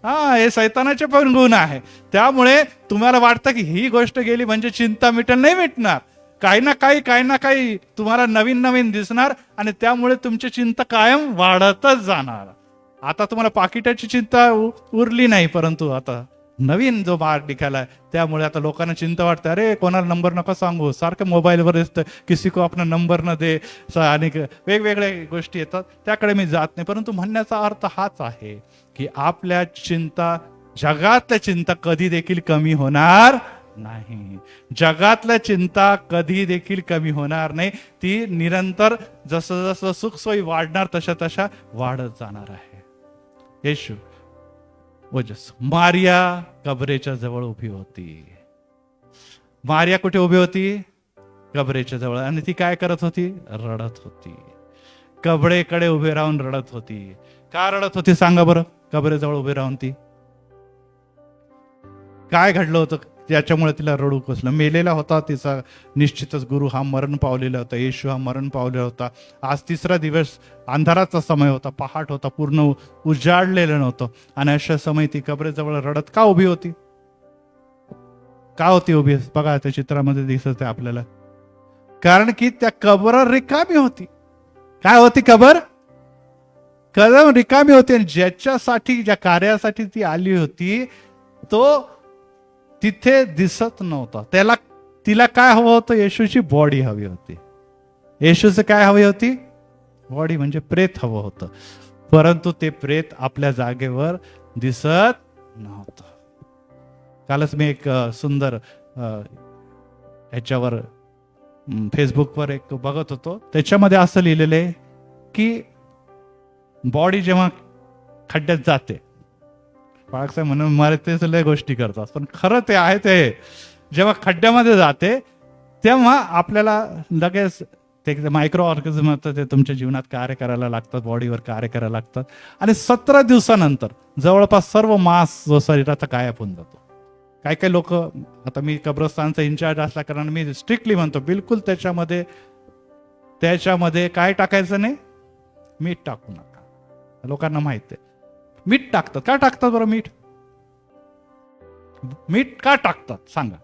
हे सैतानाचे पण गुण आहे. त्यामुळे तुम्हाला वाटतं की ही गोष्ट गेली म्हणजे चिंता मिटेल, नाही मिटणार. काही ना काही तुम्हाला नवीन नवीन दिसणार आणि त्यामुळे तुमची चिंता कायम वाढतच जाणार. आता तुम्हाला पाकिटाची चिंता उरली नाही, परंतु आता नवीन जो मार्ग निघालाय त्यामुळे आता लोकांना चिंता वाटते, अरे कोणाला नंबर नका सांगू, सारखं मोबाईलवर असतं, किसी को आपला नंबर न दे, आणि वेगवेगळ्या गोष्टी येतात, त्याकडे मी जात नाही. परंतु म्हणण्याचा अर्थ हाच आहे की आपल्या चिंता, जगातल्या चिंता कधी देखील कमी होणार नाही. जगातल्या चिंता कधी देखील कमी होणार नाही. ती निरंतर जसं जसं सुखसोयी वाढणार तशा तशा वाढत जाणार आहे. येशू वजस. मारिया कबरेच्या जवळ उभी होती. मारिया कुठे उभी होती? कबरेच्या जवळ. आणि ती काय करत होती? रडत होती. कबरेकडे उभे राहून रडत होती. का रडत होती सांगा बरं? कबरेजवळ उभी राहून ती काय घडलं होतं ज्याच्यामुळे तिला रडू कसलं? मेलेला होता तिचा निश्चितच गुरु, हा मरण पावलेला होता, येशू हा मरण पावलेला होता. आज तिसरा दिवस, अंधाराचा समय होता, पहाट होता, पूर्ण उजाडलेलं नव्हतं. आणि अशा समय ती कबरेजवळ रडत का उभी होती? का होती उभी? बघा त्या चित्रामध्ये दिसत आहे आपल्याला. कारण की त्या कबर रिकामी होती. काय होती? कबर रिकामी होती. आणि ज्याच्यासाठी, ज्या कार्यासाठी ती आली होती तो तिथे दिसत नव्हता. तिला काय हवं होतं? येशूची बॉडी हवी होती. येशूचं काय हवी होती? बॉडी, म्हणजे प्रेत हवं होतं. परंतु ते प्रेत आपल्या जागेवर दिसत नव्हतं. कालच मी एक सुंदर ह्याच्यावर फेसबुकवर एक बघत होतो. त्याच्यामध्ये असं लिहिलेलं आहे की बॉडी जेव्हा खड्ड्यात जाते, बाळासाहेब म्हणून मला तेच लय गोष्टी करतात, पण खरं ते आहे ते, जेव्हा खड्ड्यामध्ये जाते तेव्हा आपल्याला लगेच ते मायक्रो ऑर्गॅनिझम ते तुमच्या जीवनात कार्य करायला लागतात, बॉडीवर कार्य करायला लागतात. आणि 17 दिवसानंतर जवळपास सर्व मांस जो शरीराचा गायब होऊन जातो. काही काही लोक, आता मी कब्रस्तानचा इन्चार्ज असल्या कारण मी स्ट्रिक्टली म्हणतो, बिलकुल त्याच्यामध्ये काय टाकायचं नाही? मीठ टाकू नका. लोकांना माहित आहे मीठ टाकतात. का टाकतात बरं मीठ? मीठ का टाकतात सांगा?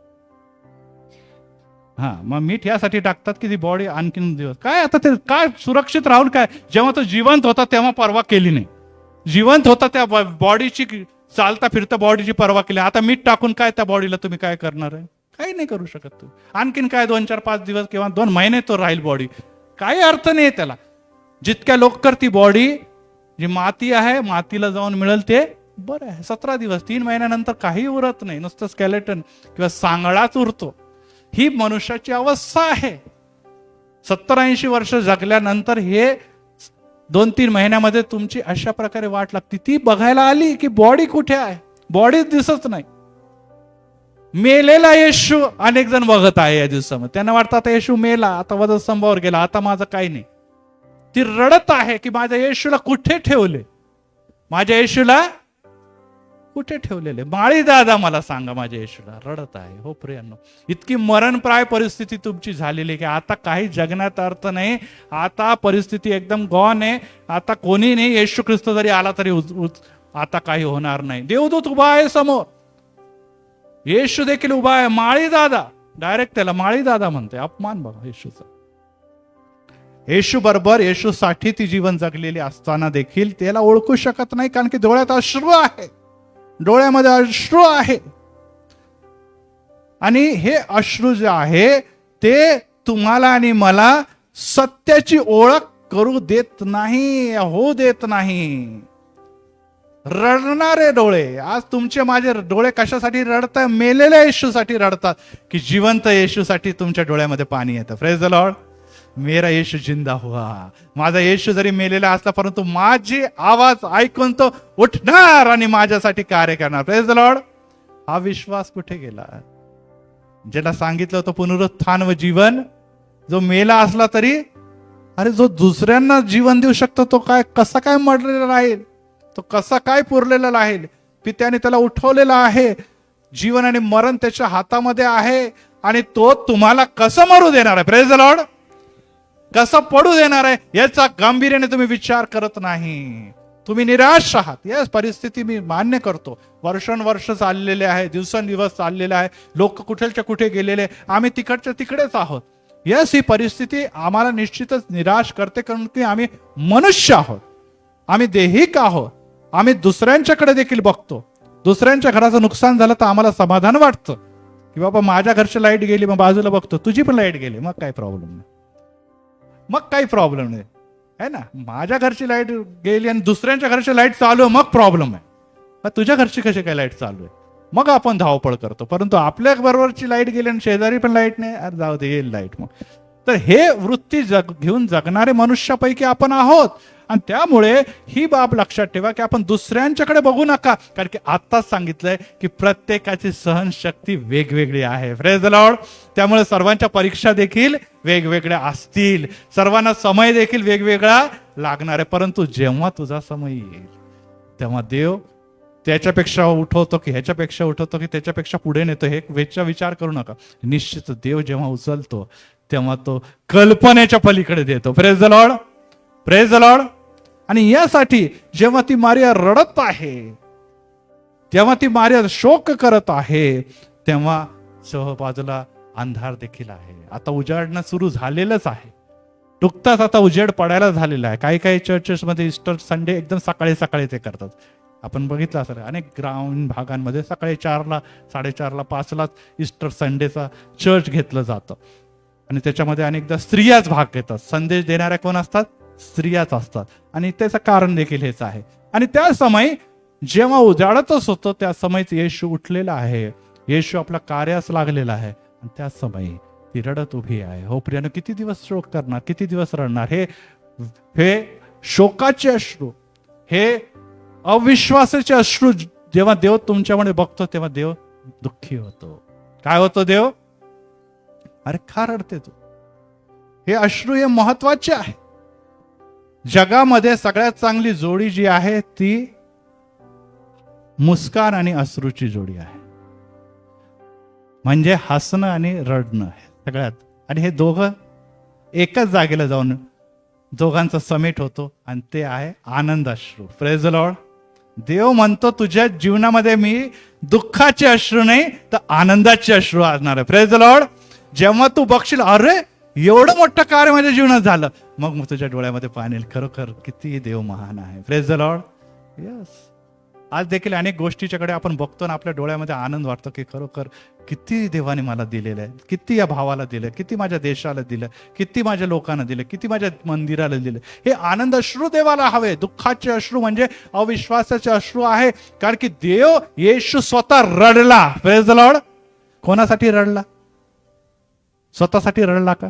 हा, मग मीठ यासाठी टाकतात की ती बॉडी आणखीन दिवस काय, आता ते काय सुरक्षित राहून काय? जेव्हा तो जिवंत होता तेव्हा परवा केली नाही. जिवंत होता त्या बॉडीची, चालता फिरता बॉडीची परवा केली. आता मीठ टाकून काय त्या बॉडीला तुम्ही काय करणार आहे? काही नाही करू शकत तुम्ही. आणखीन काय 2, 4, 5 दिवस किंवा 2 महिने तो राहील बॉडी. काही अर्थ नाही त्याला. जितक्या लवकर ती बॉडी, जी माती आहे, मातीला जाऊन मिळेल ते बरं आहे. 17 दिवस, 3 महिन्यानंतर काही उरत नाही, नुसतं स्केलेटन किंवा सांगडाच उरतो. ही मनुष्याची अवस्था आहे. 70-80 वर्ष जगल्यानंतर हे 2-3 महिन्यामध्ये तुमची अशा प्रकारे वाट लागते. ती बघायला आली की बॉडी कुठे आहे? बॉडीच दिसत नाही. मेलेला येशू अनेक जण बघत आहे या दिवसामध्ये. त्यांना वाटतं आता येशू मेला, आता वधस्तंभावर गेला, आता माझं काही नाही. ती रडत आहे की माझ्या येशूला कुठे ठेवले? माझ्या येशूला कुठे ठेवलेले? माळी दादा मला सांगा माझ्या येशूला. रडत आहे. हो प्रियांनो, इतकी मरणप्राय परिस्थिती तुमची झालेली की आता काही जगण्यात अर्थ नाही. आता परिस्थिती एकदम गॉन आहे. आता कोणी नाही. येशू ख्रिस्त जरी आला तरी आता काही होणार नाही. देवदूत उभा आहे समोर, येशू देखील उभा आहे. माळी दादा, डायरेक्ट त्याला माळी दादा म्हणते. अपमान बघा येशूचा. येशू बरोबर, येशूसाठी ती जीवन जगलेली असताना देखील त्याला ओळखू शकत नाही, कारण की डोळ्यात अश्रू आहे, डोळ्यामध्ये अश्रू आहे. आणि हे अश्रू जे आहे ते तुम्हाला आणि मला सत्याची ओळख करू देत नाही, होऊ देत नाही. रडणारे डोळे, आज तुमचे माझे डोळे कशासाठी रडतात? मेलेल्या येशूसाठी रडतात की जिवंत येशूसाठी तुमच्या डोळ्यामध्ये पाणी येतं. Praise the Lord. मेरा येशू जिंदा हुआ. माझा येशू जरी मेलेला असला परंतु माझी आवाज ऐकून तो उठणार आणि माझ्यासाठी कार्य करणार. Praise the Lord. हा विश्वास कुठे गेला? ज्याला सांगितलं होतं पुनरुत्थान व जीवन, जो मेला असला तरी, अरे जो दुसऱ्यांना जीवन देऊ शकतो तो काय, कसा काय मरलेला राहील? तो कसा काय पुरलेला राहील? पित्याने त्याला उठवलेला आहे. जीवन आणि मरण त्याच्या हातामध्ये आहे आणि तो तुम्हाला कसं मरू देणार आहे? Praise the Lord. कसं पडू देणार आहे याचा गांभीर्याने तुम्ही विचार करत नाही. तुम्ही निराश आहात. यस, परिस्थिती मी मान्य करतो. वर्षानुवर्ष चाललेले आहे, दिवसेंदिवस चाललेले आहे, लोक कुठेच्या कुठे गेलेले, आम्ही तिकडच्या तिकडेच आहोत. यस, ही परिस्थिती आम्हाला निश्चितच निराश करते, कारण की आम्ही मनुष्य आहोत, आम्ही देहिक आहोत. आम्ही दुसऱ्यांच्याकडे देखील बघतो. दुसऱ्यांच्या घराचं नुकसान झालं तर आम्हाला समाधान वाटतं की बाबा माझ्या घरची लाईट गेली, मग बाजूला बघतो तुझी पण लाईट गेली, मग काही प्रॉब्लेम नाही, मग काही प्रॉब्लेम नाही आहे ना. माझ्या घरची लाईट गेली आणि दुसऱ्यांच्या घरची लाईट चालू आहे, मग प्रॉब्लेम आहे. तुझ्या घरची कशी काय लाईट चालू आहे, मग आपण धावपळ करतो. परंतु आपल्या बरोबरची लाईट गेली आणि शेजारी पण लाईट नाही, अरे जाऊ दे, येईल लाईट मग. तर हे वृत्ती घेऊन जगणारे मनुष्यापैकी आपण आहोत. आणि त्यामुळे ही बाब लक्षात ठेवा की आपण दुसऱ्यांच्याकडे बघू नका, कारण की आत्ताच सांगितलंय की प्रत्येकाची सहनशक्ती वेगवेगळी आहे. Praise the Lord. त्यामुळे सर्वांच्या परीक्षा देखील वेगवेगळ्या असतील, सर्वांना समय देखील वेगवेगळा लागणार आहे, परंतु जेव्हा तुझा समय येईल तेव्हा देव त्याच्यापेक्षा उठवतो की ह्याच्यापेक्षा उठवतो की त्याच्यापेक्षा पुढे नेतो, हे वेळचा विचार करू नका. निश्चित देव जेव्हा उचलतो तेव्हा तो कल्पनेच्या पलीकडे देतो. Praise the Lord, praise the Lord. आणि यासाठी जेव्हा ती मारिया रडत आहे, जेव्हा ती मारिया शोक करत आहे, तेव्हा बाजूला अंधार देखील आहे. आता उजाडणं सुरू झालेलंच आहे, नुकताच आता उजेड पडायला झालेला आहे. काही काही चर्चेसमध्ये ईस्टर संडे एकदम सकाळी सकाळी ते करतात. आपण बघितलं असेल अनेक ग्रामीण भागांमध्ये सकाळी 4ला 4:30ला 5ला ईस्टर संडेचा चर्च घेतलं जातं आणि त्याच्यामध्ये अनेकदा स्त्रियाच भाग घेतात. संदेश देणाऱ्या कोण असतात? स्त्रियाच असतात. आणि त्याचं कारण देखील हेच आहे. आणि त्या समय जेव्हा उजाडतच होतं त्या समयच येशू उठलेला आहे, येशू आपल्या कार्यास लागलेला आहे. आणि त्या समयी ती रडत उभी आहे. हो प्रियानं, किती दिवस शोक करणार, किती दिवस रडणार? हे शोकाचे अश्रू, हे अविश्वासाचे अश्रू जेव्हा देव तुमच्यामध्ये बघतो तेव्हा देव दुःखी होतो. काय होतो देव? अरे का रडते तू? हे अश्रू हे महत्वाचे आहे. जगामध्ये सगळ्यात चांगली जोडी जी आहे ती मुस्कान आणि अश्रूची जोडी आहे. म्हणजे हसणं आणि रडणं सगळ्यात. आणि हे दोघं एकाच जागेला जाऊन दोघांचा समेट होतो आणि ते आहे आनंद अश्रू. Praise the Lord. देव म्हणतो तुझ्या जीवनामध्ये मी दुःखाचे अश्रू नाही तर आनंदाचे अश्रू आणणार आहे. Praise the Lord. जेव्हा तू बघशील अरे एवढं मोठं कार्य माझ्या जीवनात झालं, मग तुझ्या डोळ्यामध्ये पाणी येईल, खरोखर किती देव महान आहे. Praise the Lord. यस. आज देखील अनेक गोष्टीच्याकडे आपण बघतो ना, आपल्या डोळ्यामध्ये आनंद वाटतो की खरोखर किती देवाने मला दिलेलं आहे, किती या भावाला दिलं, किती माझ्या देशाला दिलं, किती माझ्या लोकांना दिलं, किती माझ्या मंदिराला दिलं. हे आनंद अश्रू देवाला हवे. दुःखाचे अश्रू म्हणजे अविश्वासाचे अश्रू आहे. कारण की देव येशू स्वतः रडला. Praise the Lord. कोणासाठी रडला? स्वतःसाठी रडला का?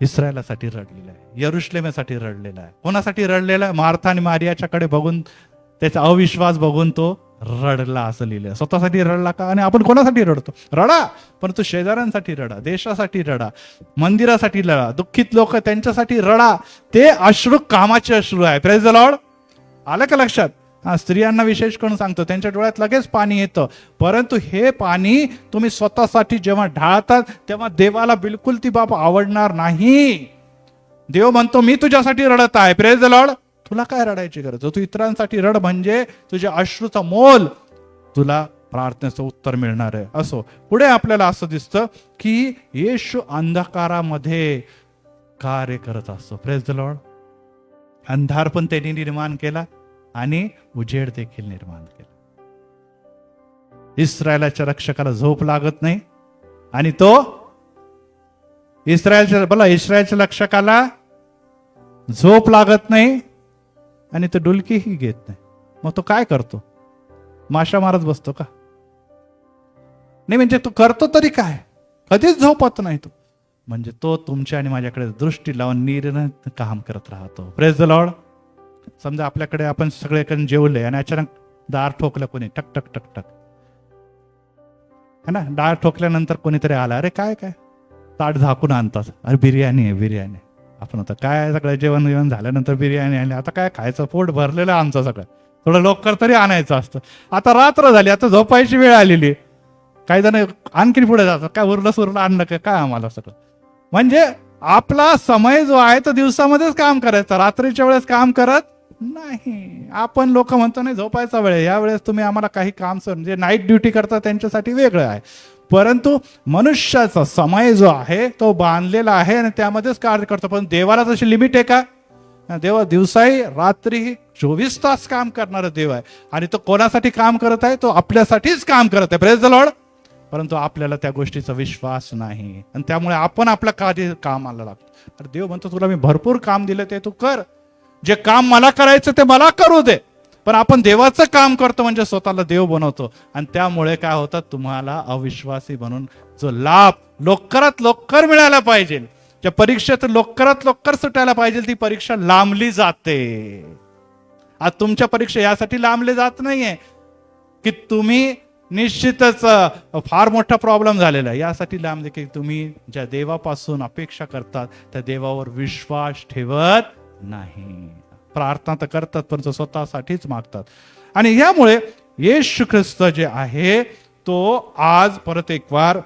इस्रायलासाठी रडलेला आहे, यरुशलेमेसाठी रडलेला आहे. कोणासाठी रडलेला आहे? मार्था आणि मारियाच्याकडे बघून, त्याचा अविश्वास बघून तो रडला असं लिहिलं. स्वतःसाठी रडला का? आणि आपण कोणासाठी रडतो? रडा, परंतु शेजाऱ्यांसाठी रडा, देशासाठी रडा, मंदिरासाठी रडा, दुःखित लोक त्यांच्यासाठी रडा. ते अश्रू कामाचे अश्रू आहे. Praise the Lord. आलं का लक्षात? स्त्रियांना विशेष करून सांगतो, त्यांच्या डोळ्यात लगेच पाणी येतं, परंतु हे पाणी तुम्ही स्वतःसाठी जेव्हा ढाळतात तेव्हा देवाला बिलकुल ती बाब आवडणार नाही. देव म्हणतो मी तुझ्यासाठी रडत आहे. Praise the Lord. तुला काय रडायची गरज? तू इतरांसाठी रड, म्हणजे तुझ्या अश्रूचा मोल तुला प्रार्थनेचं उत्तर मिळणार आहे. असो पुढे आपल्याला असं दिसतं की येशू अंधकारामध्ये कार्य करत असतो. Praise the Lord. अंधार पण त्यांनी निर्माण केला आणि उजेड देखील निर्माण केला. इस्रायलाच्या रक्षकाला झोप लागत नाही आणि तो इस्रायलच्या रक्षकाला झोप लागत नाही आणि तो डुलकीही घेत नाही. मग तो काय करतो? माशा मारत बसतो का? नाही, म्हणजे तो करतो तरी काय? कधीच झोपत नाही तो. म्हणजे तो तुमच्या आणि माझ्याकडे दृष्टी लावून निरंतर काम करत राहतो. Praise the Lord. समजा आपल्याकडे आपण सगळेकडे जेवले आणि अचानक दार ठोकलं कोणी, टक टक टक टक, है ना? दार ठोकल्यानंतर कोणीतरी आला, अरे काय काय, ताट झाकून आणतात, अरे बिर्याणी आहे बिर्याणी. आपण आता काय सगळं जेवण झाल्यानंतर बिर्याणी आणली, आता काय खायचं, पोट भरलेलं आमचं सगळं, थोडं लवकर तरी आणायचं असतं. आता रात्र झाली, आता झोपायची वेळ आलेली, काही जण आणखीन पुढे जातात, काय उरलं सुरलं आणलं काय आम्हाला सगळं. म्हणजे आपला समय जो आहे तो दिवसामध्येच काम करायचा, रात्रीच्या वेळेस काम करत नाही. आपण लोक म्हणतो नाही झोपायचा वेळ, या वेळेस तुम्ही आम्हाला काही काम, जे नाईट ड्युटी करतात त्यांच्यासाठी वेगळं आहे. परंतु मनुष्याचा समय जो आहे तो बांधलेला आहे आणि त्यामध्येच कार्य करतो. पण देवाला तशी लिमिट आहे का? देवा दिवसाही रात्रीही 24 तास काम करणारा देव आहे आणि तो कोणासाठी काम करत आहे? तो आपल्यासाठीच काम करत आहे. Praise the Lord. परंतु आपल्याला त्या गोष्टीचा विश्वास नाही आणि त्यामुळे आपण आपलं कार्य कामाला लागतो. तर देव म्हणतो तुला मी भरपूर काम दिलं ते तू कर, जे काम मला करायचं ते मला करू दे. पण आपण देवाचं काम करतो म्हणजे स्वतःला देव बनवतो आणि त्यामुळे काय होतं? तुम्हाला अविश्वासी बनून जो लाभ लवकरात लवकर मिळायला पाहिजे, ज्या परीक्षेत लवकरात लवकर सुटायला पाहिजे, ती परीक्षा लांबली जाते. आज तुमच्या परीक्षा यासाठी लांबले जात नाहीये की तुम्ही निश्चितच फार मोठा प्रॉब्लेम झालेला आहे. यासाठी लांब की तुम्ही ज्या देवापासून अपेक्षा करतात त्या देवावर विश्वास ठेवत नाही. प्रार्थना तर करतात पण स्वतःसाठीच मागतात. आणि यामुळे येशू ख्रिस्त जे आहे तो आज परत एक वार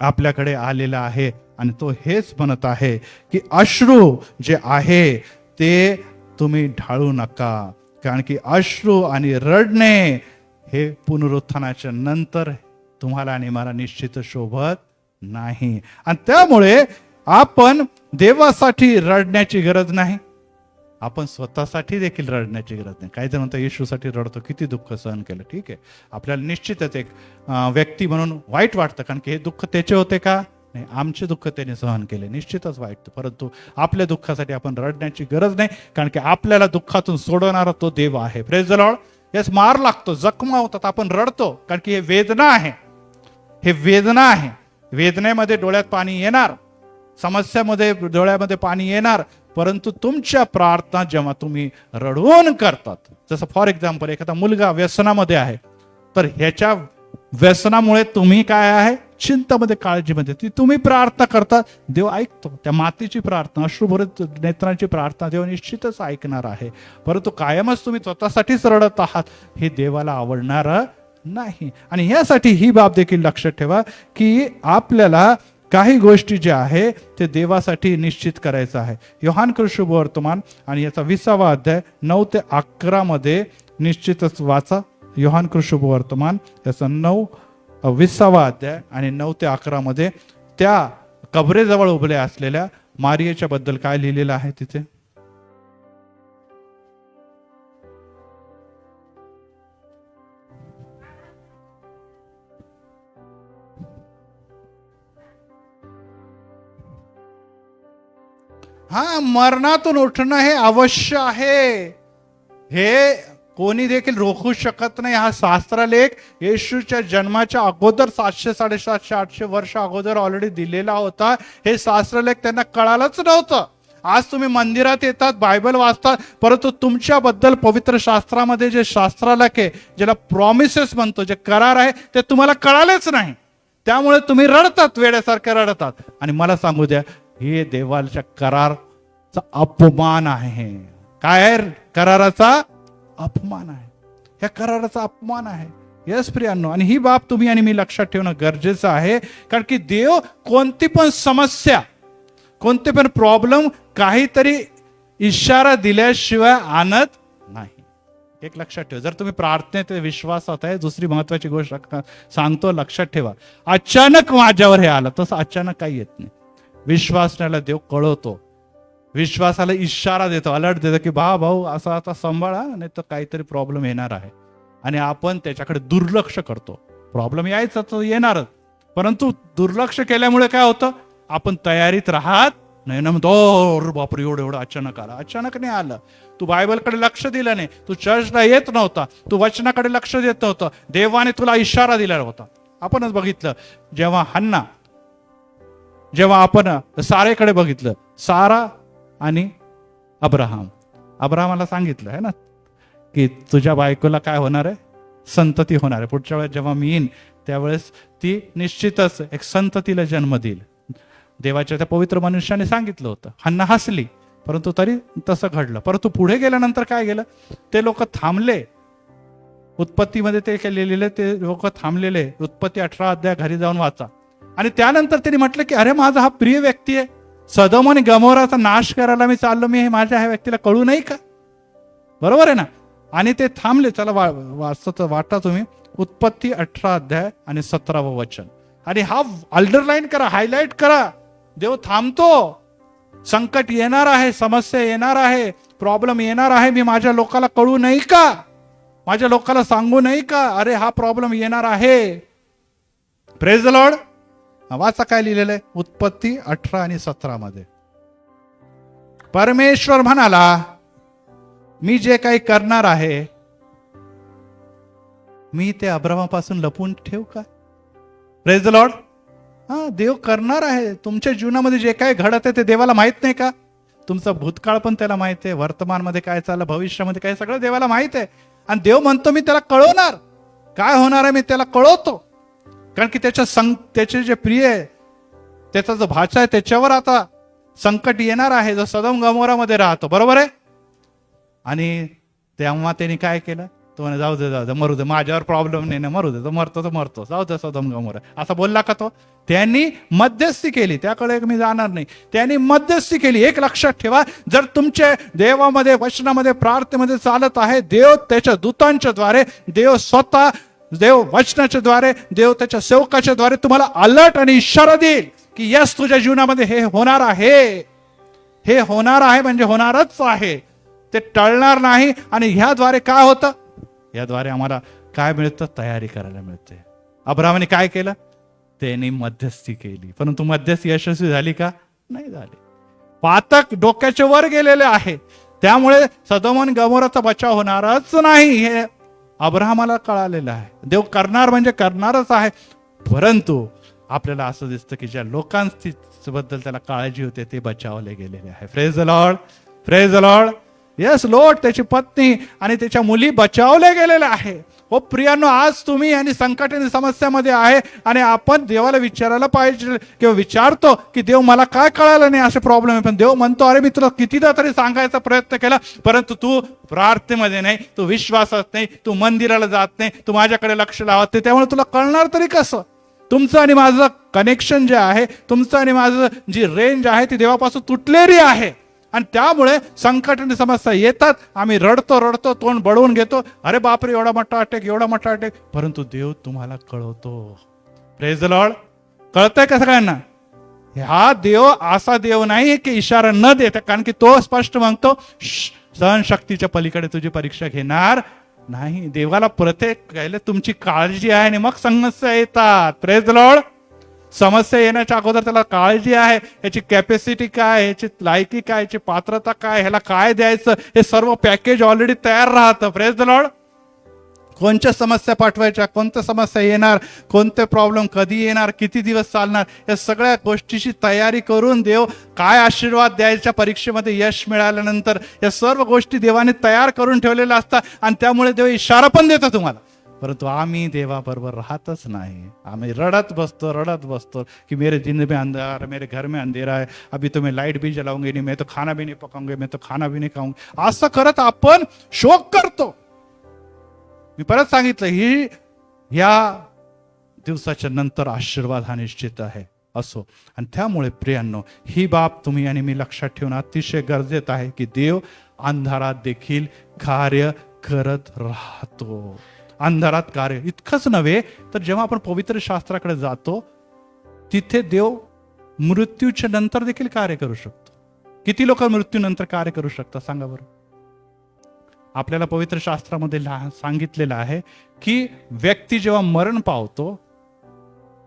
आपल्याकडे आलेला आहे आणि तो हेच म्हणत आहे की अश्रू जे आहे ते तुम्ही ढाळू नका, कारण की अश्रू आणि रडणे हे पुनरुत्थानाच्या नंतर तुम्हाला आणि मला निश्चित शोभत नाही. आणि त्यामुळे आपण देवासाठी रडण्याची गरज नाही, आपण स्वतःसाठी देखील रडण्याची गरज नाही. काही जण म्हणतात येशूसाठी रडतो, किती दुःख सहन केलं. ठीक आहे, आपल्याला निश्चितच एक व्यक्ती म्हणून वाईट वाटतं, कारण की हे दुःख त्याचे होते का? नाही, आमचे दुःख त्याने सहन केले, निश्चितच वाईट. परंतु आपल्या दुःखासाठी आपण रडण्याची गरज नाही, कारण की आपल्याला दुःखातून सोडवणारा तो देव आहे. Praise the Lord. यास मार लागतो, जखमा होतात, आपण रडतो, कारण की हे वेदना आहे. हे वेदना आहे. वेदनेमध्ये डोळ्यात पाणी येणार, समस्यामध्ये डोळ्यामध्ये पाणी येणार, परंतु तुमच्या प्रार्थना जेव्हा तुम्ही रडवून करतात, जसं फॉर एक्झाम्पल एखादा मुलगा व्यसनामध्ये आहे, तर ह्याच्या व्यसनामुळे तुम्ही काय आहे, चिंतामध्ये, काळजीमध्ये, ती तुम्ही प्रार्थना करता, देव ऐकतो. त्या मातेची प्रार्थना, अश्रुभरित नेत्रांची प्रार्थना देव निश्चितच ऐकणार आहे. परंतु कायमच तुम्ही स्वतःसाठीच रडत आहात, हे देवाला आवडणार नाही. आणि यासाठी ही बाब देखील लक्षात ठेवा की आपल्याला काही गोष्टी ज्या आहे ते देवासाठी निश्चित करायचं आहे. योहान शुभ वर्तमान आणि याचा 20वा अध्याय 9 ते 11 मध्ये निश्चितच वाचा. योहान शुभ वर्तमान याचा 20वा अध्याय आणि 9 ते 11 मध्ये त्या कबरेजवळ उभल्या असलेल्या मारियेच्या बद्दल काय लिहिलेलं आहे तिथे. हा, मरणातून उठणं हे अवश्य आहे, हे कोणी देखील रोखू शकत नाही. हा शास्त्रलेख येशूच्या जन्माच्या अगोदर 700, 750, 800 वर्ष अगोदर ऑलरेडी दिलेला होता. हे शास्त्रलेख त्यांना कळालंच नव्हतं. आज तुम्ही मंदिरात येतात, बायबल वाचतात, परंतु तुमच्याबद्दल पवित्र शास्त्रामध्ये जे शास्त्रलेख आहे, ज्याला प्रॉमिसेस म्हणतो, जे करार आहे, ते तुम्हाला कळालेच नाही. त्यामुळे तुम्ही रडतात, वेड्यासारखे रडतात. आणि मला सांगू द्या, हे देवाच्या कराराचा अपमान आहे. काय आहे? कराराचा अपमान आहे. ह्या कराराचा अपमान आहे. यस प्रियांनो, आणि ही बाब तुम्ही आणि मी लक्षात ठेवणं गरजेचं आहे, कारण की देव कोणती पण समस्या, कोणते पण प्रॉब्लेम काहीतरी इशारा दिल्याशिवाय आणत नाही. एक लक्षात ठेवा. जर तुम्ही प्रार्थनेत विश्वासात आहे, दुसरी महत्वाची गोष्ट सांगतो, लक्षात ठेवा, अचानक माझ्यावर हे आलं, तसं अचानक काही येत नाही. विश्वासण्याला देव कळवतो, विश्वासाला इशारा देतो, अलर्ट देतो की भाऊ असं आता सांभाळा, नाही तर काहीतरी प्रॉब्लेम येणार आहे. आणि आपण त्याच्याकडे दुर्लक्ष करतो. प्रॉब्लेम यायचा तर येणारच, परंतु दुर्लक्ष केल्यामुळे काय होतं, आपण तयारीत राहत नाही ना. म्हणतो बापरे, एवढं अचानक आलं. अचानक नाही आलं. तू बायबलकडे लक्ष दिलं नाही, तू चर्चला येत नव्हता, तू वचनाकडे लक्ष देत नव्हतं, देवाने तुला इशारा दिला होता. आपणच बघितलं, जेव्हा आपण सारेकडे बघितलं, सारा आणि अब्राहमाला सांगितलं आहे ना की तुझ्या बायकोला काय होणार आहे, संतती होणार आहे. पुढच्या वेळेस जेव्हा मी येईन त्यावेळेस ती निश्चितच एक संततीला जन्म देईल. देवाच्या त्या पवित्र मनुष्याने सांगितलं होतं. हन्ना हसली, परंतु तरी तसं घडलं. परंतु पुढे गेल्यानंतर काय गेलं, ते लोक थांबले. उत्पत्तीमध्ये ते केलेले ते लोक थांबलेले. उत्पत्ती 18 अध्याय घरी जाऊन वाचा. आणि त्यानंतर त्यांनी म्हटलं की अरे माझा हा प्रिय व्यक्ती आहे, सदोम आणि गमोराचा नाश करायला मी चाललो, मी हे माझ्या ह्या व्यक्तीला कळू नाही का? बरोबर आहे ना. आणि ते थांबले. चला वाटा तुम्ही उत्पत्ती 18 अध्याय आणि 17व वचन. आणि हा अंडरलाईन करा, हायलाइट करा. देव थांबतो. संकट येणार आहे, समस्या येणार आहे, प्रॉब्लेम येणार आहे, मी माझ्या लोकाला कळू नाही का, माझ्या लोकाला सांगू नाही का, अरे हा प्रॉब्लेम येणार आहे. Praise the Lord. वाचा काय लिहिलेलं आहे उत्पत्ती 18 आणि 17 मध्ये. परमेश्वर म्हणाला, मी जे काही करणार आहे मी ते अब्राहमापासून लपून ठेवू का? Praise the Lord. हा, देव करणार आहे. तुमच्या जीवनामध्ये जे काही घडत आहे ते देवाला माहित नाही का? तुमचा भूतकाळ पण त्याला माहित आहे, वर्तमानमध्ये काय चाललं, भविष्यामध्ये काय, सगळं देवाला माहित आहे. आणि देव म्हणतो मी त्याला कळवणार. काय होणार आहे मी त्याला कळवतो. कारण की त्याचे जे प्रिय आहे, त्याचा जो भाचा आहे, त्याच्यावर आता संकट येणार आहे, जो सदोम गमोरामध्ये राहतो, बरोबर आहे. आणि तेव्हा त्यांनी काय केलं, तो म्हणे जाऊ दे मरू दे, माझ्यावर प्रॉब्लेम नाही ना, मरू दे, तो मरतो जाऊ दे सदोम गमोरा, असा बोलला का तो? त्यांनी मध्यस्थी केली, त्याकडे मी जाणार नाही, त्यांनी मध्यस्थी केली. एक लक्षात ठेवा, जर तुमचे देवामध्ये, वचनामध्ये, प्रार्थनेमध्ये चालत आहे, देव त्याच्या दूतांच्या द्वारे, देव स्वतः, देव वचनाच्या द्वारे, देव त्याच्या सेवकाच्या द्वारे तुम्हाला अलर्ट आणि इशारा देईल की यस, तुझ्या जीवनामध्ये हे होणार आहे, हे होणार आहे, म्हणजे होणारच आहे, ते टळणार नाही. आणि ह्याद्वारे काय होतं, याद्वारे आम्हाला काय मिळतं, तयारी करायला मिळते. अब्राहामाने काय केलं, त्यांनी मध्यस्थी केली, परंतु मध्यस्थी यशस्वी झाली का? नाही झाली. पातक डोक्याच्या वर गेलेले आहे, त्यामुळे सदोम आणि गमोराचा बचाव होणारच नाही, हे अब्राहामाला कळालेलं आहे. देव करणार म्हणजे करणारच आहे. परंतु आपल्याला असं दिसतं की ज्या लोकांबद्दल त्याला काळजी होते ते बचावले गेलेले आहे. Praise the Lord, praise the Lord. Yes लोट, त्याची पत्नी आणि त्याच्या मुली बचावल्या गेलेल्या आहे. हो प्रियांनो, आज तुम्ही आणि संकट आणि समस्यामध्ये आहे आणि आपण देवाला विचारायला पाहिजे, किंवा विचारतो की देव मला काय कळालं नाही, असे प्रॉब्लेम आहे. पण देव म्हणतो, अरे मी तुला कितीदा तरी सांगायचा प्रयत्न केला, परंतु तू प्रार्थनेमध्ये नाही, तू विश्वासात नाही, तू मंदिराला जात नाही, तू माझ्याकडे लक्ष लावत नाही, त्यामुळे तुला कळणार तरी कसं? तुमचं आणि माझं कनेक्शन जे आहे, तुमचं आणि माझं जी रेंज आहे ती देवापासून तुटलेली आहे. आणि त्यामुळे संकट आणि समस्या येतात, आम्ही रडतो, तोंड बळवून घेतो, अरे बापरे एवढा मोठा अटॅक, परंतु देव तुम्हाला कळवतो. Praise the Lord. कळतंय का सगळ्यांना? हा देव असा देव नाही की इशारा न देता, कारण की तो स्पष्ट म्हणतो सहनशक्तीच्या पलीकडे तुझी परीक्षा घेणार नाही. देवाला प्रत्येक तुमची काळजी आहे आणि मग समस्या येतात. Praise the Lord. समस्या येण्याच्या अगोदर त्याला काळजी आहे, याची कॅपॅसिटी काय, याची लायकी काय, याची पात्रता काय, ह्याला काय द्यायचं, हे सर्व पॅकेज ऑलरेडी तयार राहतं. Praise the Lord. कोणत्या समस्या पाठवायच्या, कोणत्या समस्या येणार, कोणते प्रॉब्लेम कधी येणार, किती दिवस चालणार, या सगळ्या गोष्टीची तयारी करून देव काय आशीर्वाद द्यायच्या परीक्षेमध्ये यश मिळाल्यानंतर, या सर्व गोष्टी देवाने तयार करून ठेवलेल्या असतात. आणि त्यामुळे देव इशारा पण देतो तुम्हाला. परंतु आम्ही देवाबरोबर राहतच नाही, आम्ही रडत बसतो की मेरे दिन में अंधार, मेरे घर में अंधेरा है, अभी तो मैं लाइट भी जलाऊंगी नहीं, मैं तो खाना भी नहीं पकाऊंगी, मैं तो खाना भी नहीं खाऊंगी, असं करत आपण शोक करतो. मी परत सांगितलं, ही या दिवसाच्या नंतर आशीर्वाद हा निश्चित आहे असो. आणि त्यामुळे प्रियांनो, ही बाब तुम्ही आणि मी लक्षात ठेवणं अतिशय गरजेचं आहे की देव अंधारात देखील कार्य करत राहतो. अंधारात कार्य इतकंच नव्हे, तर जेव्हा आपण पवित्र शास्त्राकडे जातो तिथे देव मृत्यूच्या नंतर देखील कार्य करू शकतो. किती लोक मृत्यूनंतर कार्य करू शकतात सांगा बरं? आपल्याला पवित्र शास्त्रामध्ये सांगितलेलं आहे की व्यक्ती जेव्हा मरण पावतो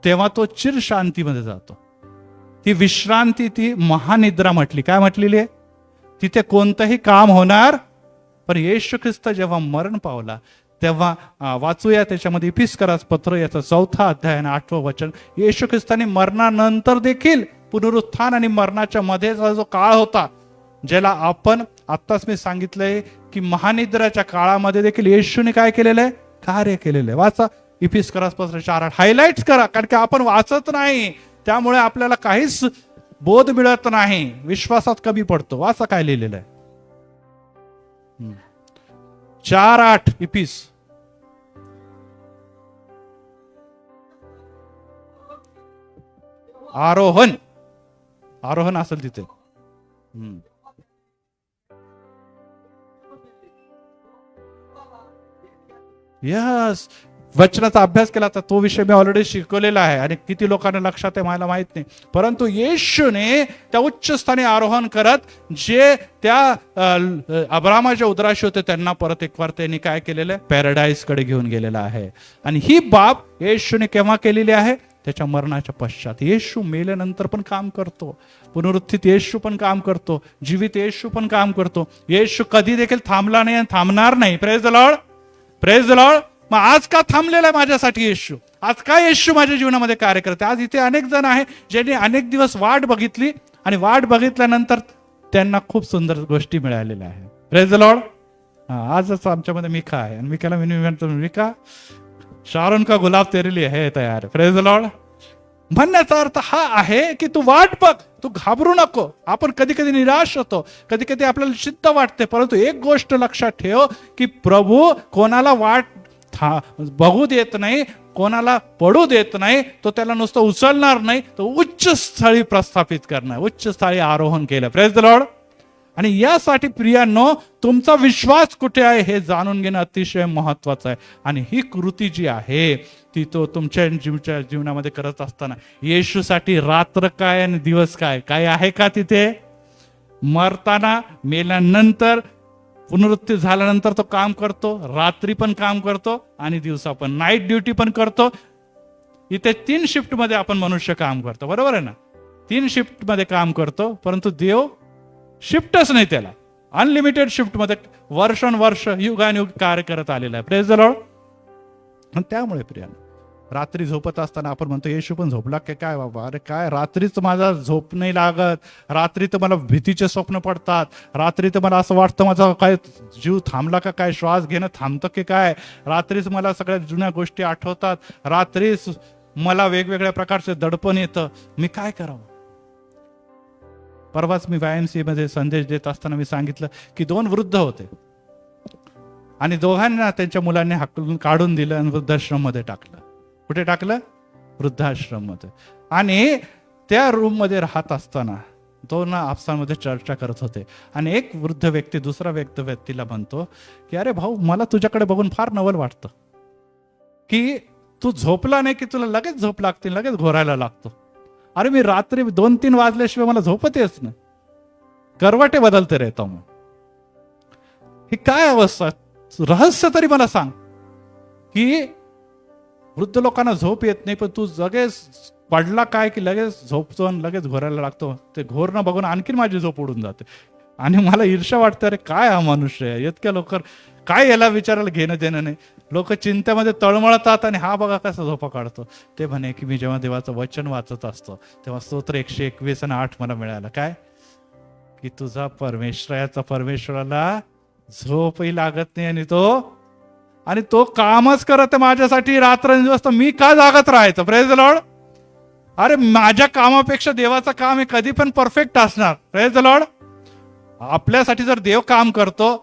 तेव्हा तो चिर शांतीमध्ये जातो. ती विश्रांती, ती महानिद्रा म्हटली. काय म्हटलेली आहे? तिथे कोणतंही काम होणार. पण येशू ख्रिस्त जेव्हा मरण पावला तेव्हा वाचूया त्याच्यामध्ये इफिसकरास पत्र याचा 4 अध्याय आणि 8 वचन. येशू ख्रिस्ताने मरणानंतर देखील, पुनरुत्थान आणि मरणाच्या मध्येचा जो काळ होता, ज्याला आपण आत्ताच मी सांगितलंय की महानिद्राच्या काळामध्ये देखील येशूने काय केलेलं आहे? कार्य केलेलं आहे. वाचा इफिसकरास पत्र 4:8. हायलाइट करा, कारण की आपण वाचत नाही, त्यामुळे आपल्याला काहीच बोध मिळत नाही, विश्वासात कमी पडतो. वाचा काय लिहिलेलं आहे. 4:8 इफिस. आरोहण असेल तिथे. यस, वचनाचा अभ्यास केला तर तो विषय मी ऑलरेडी शिकवलेला आहे आणि किती लोकांना लक्षात आहे मला माहित नाही. परंतु येशूने त्या उच्च स्थानी आरोहण करत जे त्या अब्राहमाच्या उदराशी होते त्यांना परत एक वार त्यांनी काय केलेलं आहे? पॅराडाईज कडे घेऊन गेलेला आहे. आणि ही बाब येशूने केव्हा केलेली आहे? त्याच्या मरणाच्या पश्चात. येशू मेल्यानंतर पण काम करतो, पुनरुत्थित येशू पण काम करतो, जीवित येशू पण काम करतो. येशू कधी देखील थांबला नाही आणि थांबणार नाही. Praise the Lord, praise the Lord. मग आज का थांबलेला आहे माझ्यासाठी येशू? आज काय येशू माझ्या जीवनामध्ये कार्य करते? आज इथे अनेक जण आहे ज्यांनी अनेक दिवस वाट बघितली आणि वाट बघितल्यानंतर त्यांना खूप सुंदर गोष्टी मिळालेल्या आहे. Praise the Lord. आजच आमच्यामध्ये मिका आहे आणि मिकाला मी म्हणतो, मिका शारोन का गुलाब तेरे लिए है तयार. Praise the Lord. म्हणण्याचा अर्थ हा आहे की तू वाट बघ, तू घाबरू नको. आपण कधी कधी निराश होतो, कधी कधी आपल्याला चिंता वाटते, परंतु एक गोष्ट लक्षात ठेव की प्रभू कोणाला वाट बघू देत नाही, कोणाला पडू देत नाही. तो त्याला नुसतं उचलणार नाही, तो उच्च स्थळी प्रस्थापित करणार, उच्च स्थळी आरोहण केलं. Praise the Lord. आणि यासाठी प्रियांनो, तुमचा विश्वास कुठे आहे हे जाणून घेणं अतिशय महत्वाचं आहे. आणि ही कृती जी आहे ती तो तुमच्या जीवनामध्ये करत असताना येशूसाठी रात्र काय आणि दिवस काय, काय आहे का तिथे? मरताना, मेल्यानंतर, पुनरुत्थान झाल्यानंतर तो काम करतो, रात्री पण काम करतो आणि दिवसा पण, नाईट ड्युटी पण करतो. इथे 3 शिफ्ट मध्ये आपण मनुष्य काम करतो, बरोबर आहे ना? 3 शिफ्ट मध्ये काम करतो, परंतु देव शिफ्टच नाही त्याला. अनलिमिटेड शिफ्ट मध्ये वर्षानुवर्ष, युगानुयुग कार्य करत आलेला आहे. Praise the Lord. आणि त्यामुळे प्रियानो, रात्री झोपत असताना आपण म्हणतो येशू पण झोपला की काय बाबा? अरे काय, रात्रीच माझा झोप नाही लागत, रात्री तर मला भीतीचे स्वप्न पडतात, रात्री तर मला असं वाटतं माझा काय जीव थांबला का काय, श्वास घेणं थांबतं की काय, रात्रीच मला सगळ्या जुन्या गोष्टी आठवतात, रात्रीच मला वेगवेगळ्या प्रकारचे दडपण येतं, मी काय करावं? परवाच मी YMCA मध्ये संदेश देत असताना मी सांगितलं की 2 वृद्ध होते आणि दोघांना त्यांच्या मुलांनी हाकलून काढून दिलं आणि वृद्धाश्रम मध्ये टाकलं. कुठे टाकलं? वृद्धाश्रम मध्ये. आणि त्या रूम मध्ये राहत असताना 2 आपसामध्ये चर्चा करत होते आणि एक वृद्ध व्यक्ती दुसरा व्यक्तीला म्हणतो की अरे भाऊ, मला तुझ्याकडे बघून फार नवल वाटतं की तू झोपला नाही की तुला लगेच झोप लागते, लगेच घोरायला लागतो. अरे मी रात्री 2-3 वाजल्याशिवाय मला झोपत येच नाही, करवाटे बदलते रहता मग. ही काय अवस्था? रहस्य तरी मला सांग की वृद्ध लोकांना झोप येत नाही, पण तू लगेच पडला काय की लगेच झोपतो आणि लगेच घोरायला लागतो. ते घोरणं बघून आणखीन माझी झोप उडून जाते आणि मला ईर्ष्या वाटते, अरे काय हा मनुष्य आहे, इतक्या लवकर काय, याला विचारायला घेणं देणं नाही. लोक चिंतेमध्ये तळमळतात आणि हा बघा कसा झोपा काढतो. ते म्हणे की मी जेव्हा देवाचं वचन वाचत असतो तेव्हा स्तोत्र 121 आणि 8 मला मिळालं, काय की तुझा परमेश्वराला झोपही लागत नाही आणि तो कामच करत आहे माझ्यासाठी रात्रंदिवस, तर मी का जागत राहायचं? Praise the Lord. अरे माझ्या कामापेक्षा देवाचं काम हे कधी पण परफेक्ट असणार. Praise the Lord. आपल्यासाठी जर देव काम करतो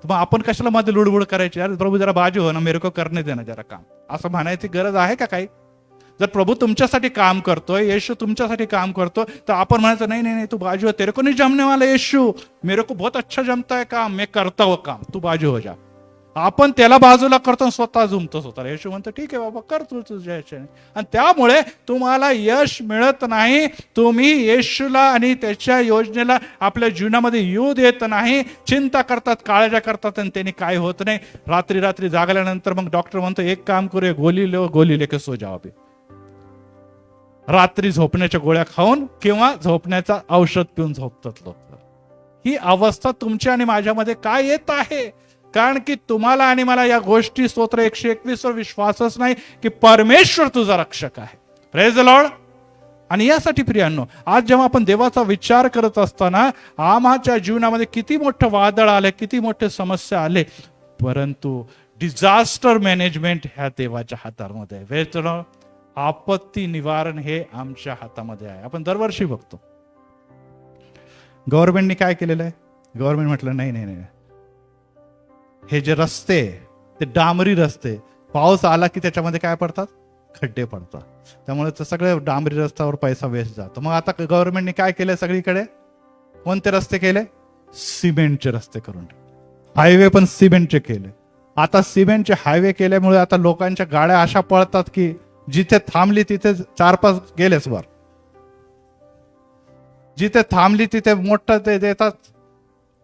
तर मग आपण कशाला मध्ये लुडबुड करायची? अरे प्रभू जरा बाजू हो ना, मेरे को करणे देना जरा काम, असं म्हणायची गरज आहे का काही? जर प्रभू तुमच्यासाठी काम करतोय, येशू तुमच्यासाठी काम करतो, तर आपण म्हणायचं नाही नाही तू बाजू हो, तेरे को नहीं जमने वाला येशू, मेरे को बहुत अच्छा जमता है काम, मैं करता वो काम, तू बाजू हो जा. आपण त्याला बाजूला करतो, स्वतः झुमतो स्वतः. येशू म्हणतो ठीक आहे बाबा, कर तू तुझ्या याच्याने. आणि त्यामुळे तुम्हाला यश मिळत नाही, तुम्ही येशूला आणि त्याच्या योजनेला आपल्या जीवनामध्ये येऊ देत नाही, चिंता करतात, काळज्या करतात आणि त्यांनी काय होत नाही. रात्री जागल्यानंतर मग डॉक्टर म्हणतो एक काम करूया, गोली लेके सो जाओ अभी. रात्री झोपण्याच्या गोळ्या खाऊन किंवा झोपण्याचा औषध पिऊन झोपतात लोक. ही अवस्था तुमच्या आणि माझ्यामध्ये काय येत आहे? कारण की तुम्हाला आणि मला या गोष्टी स्तोत्र 121 वर विश्वासच नाही की परमेश्वर तुझा रक्षक आहे. Praise the Lord. आणि यासाठी प्रियांनो, आज जेव्हा आपण देवाचा विचार करत असताना आम्हाच्या जीवनामध्ये किती मोठं वादळ आले, किती मोठे समस्या आले, परंतु डिझास्टर मॅनेजमेंट ह्या देवाच्या हातामध्ये आहे. Praise the Lord. आपत्ती निवारण हे आमच्या हातामध्ये आहे. आपण दरवर्षी बघतो गव्हर्नमेंटने काय केलेलं आहे. गव्हर्नमेंट म्हटलं नाही, हे जे रस्ते, ते डांबरी रस्ते, पाऊस आला की त्याच्यामध्ये काय पडतात? खड्डे पडतात. त्यामुळे ते सगळे डांबरी रस्त्यावर पैसा वेस्ट जातो. मग आता गव्हर्नमेंटने काय केलंय सगळीकडे? कोणते रस्ते केले? सिमेंटचे रस्ते करून, हायवे पण सिमेंटचे केले. आता सिमेंटचे हायवे केल्यामुळे आता लोकांच्या गाड्या अशा पळतात की जिथे थांबली तिथे 4-5 गेलेच वर. जिथे थांबली तिथे मोठं ते देतात,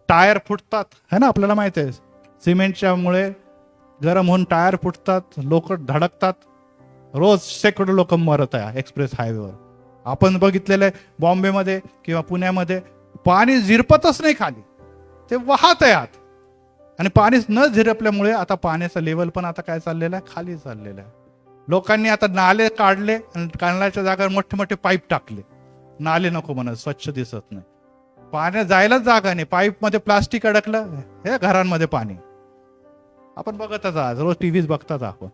टायर फुटतात, है ना, आपल्याला माहिती आहे. सिमेंटच्या मुळे गरम होऊन टायर फुटतात, लोक धडकतात. रोज शेकडो लोक मरत आहे एक्सप्रेस हायवेवर. आपण बघितलेलं आहे बॉम्बेमध्ये किंवा पुण्यामध्ये पाणी झिरपतच नाही खाली, ते वाहत आहे आत. आणि पाणी न झिरपल्यामुळे आता पाण्याचा लेवल पण आता काय चाललेलं आहे? खाली चाललेलं आहे. लोकांनी आता नाले काढले आणि काढण्याच्या जागेवर मोठे मोठे पाईप टाकले. नाले नको म्हणत, स्वच्छ दिसत नाही, पाण्या जायलाच जागा नाही. पाईप मध्ये प्लास्टिक अडकलं, हे घरांमध्ये पाणी. आपण बघतच आज रोज टीव्हीच बघतात आपण.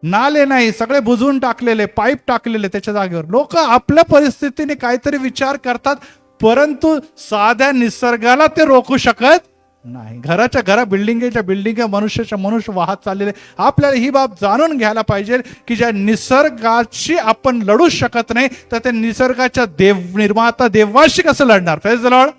नाले नाही, सगळे बुजवून टाकलेले, पाईप टाकलेले त्याच्या जागेवर. लोक आपल्या परिस्थितीने काहीतरी विचार करतात, परंतु साध्या निसर्गाला ते रोखू शकत नाही. घराच्या बिल्डिंग मनुष्य वाहत चाललेले. आपल्याला ही बाब जाणून घ्यायला पाहिजे की ज्या निसर्गाशी आपण लढू शकत नाही, तर त्या निसर्गाच्या निर्माता देवाशी कसं लढणार? Praise the Lord.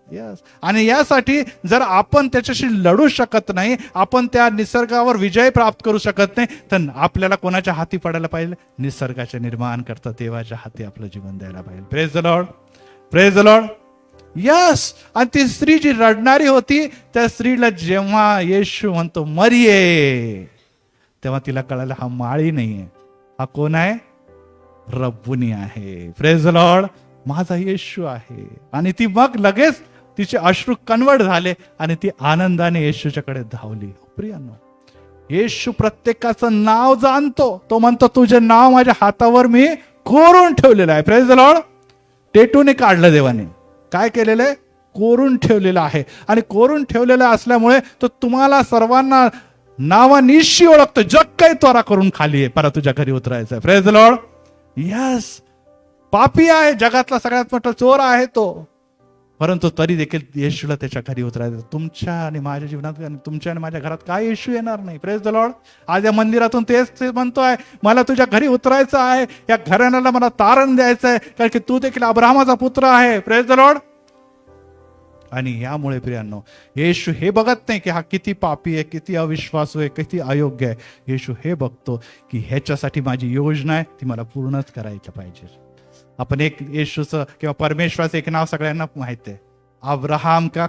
यस. आणि यासाठी जर आपण त्याच्याशी लढू शकत नाही, आपण त्या निसर्गावर विजय प्राप्त करू शकत नाही, तर आपल्याला कोणाच्या हाती पडायला पाहिजे? निसर्गाचे निर्माण करता देवाच्या हाती आपलं जीवन द्यायला पाहिजे. Praise the Lord. Praise the Lord. Yes. आणि ती स्त्री जी रडणारी होती, त्या स्त्रीला जेव्हा येशू म्हणतो मरिये, तेव्हा तिला कळालं हा माळी नाहीये, हा कोण आहे? रब्बुनी आहे. Praise the Lord. माझा येशू आहे. आणि ती मग लगेच तिचे अश्रू कन्वर्ट झाले आणि ती आनंदाने येशूच्याकडे धावली. प्रियांनो, येशू प्रत्येकाचं नाव जाणतो. तो म्हणतो तुझे नाव माझ्या हातावर मी कोरून ठेवलेलं आहे. Praise the Lord. टेटूने काढलं देवाने. काय केलेलं आहे? कोरून ठेवलेलं आहे. आणि कोरून ठेवलेलं असल्यामुळे तो तुम्हाला सर्वांना नावानिशी ओळखतो. जग काही त्वरा करून खाली आहे, परत तुझ्या घरी उतरायचं आहे. Praise the Lord. यस. पापी आहे, जगातला सगळ्यात मोठा चोर आहे तो, परंतु तरी देखील येशूला त्याच्या घरी उतरायचं. तुमच्या आणि माझ्या जीवनात आणि तुमच्या आणि माझ्या घरात काय येशू येणार नाही? Praise the Lord. आज या मंदिरातून तेच म्हणतोय, मला तुझ्या घरी उतरायचं आहे, या घराण्याला मला तारण द्यायचं आहे, कारण की तू देखील अब्राहमाचा पुत्र आहे. Praise the Lord. आणि यामुळे प्रियांनो, येशू हे बघत नाही की हा किती पापी आहे, किती अविश्वासू आहे, किती अयोग्य आहे. येशू हे बघतो की ह्याच्यासाठी माझी योजना आहे, ती मला पूर्णच करायला पाहिजे. आपण एक येशूचं किंवा परमेश्वराचं एक नाव सगळ्यांना माहित आहे, अब्राहम का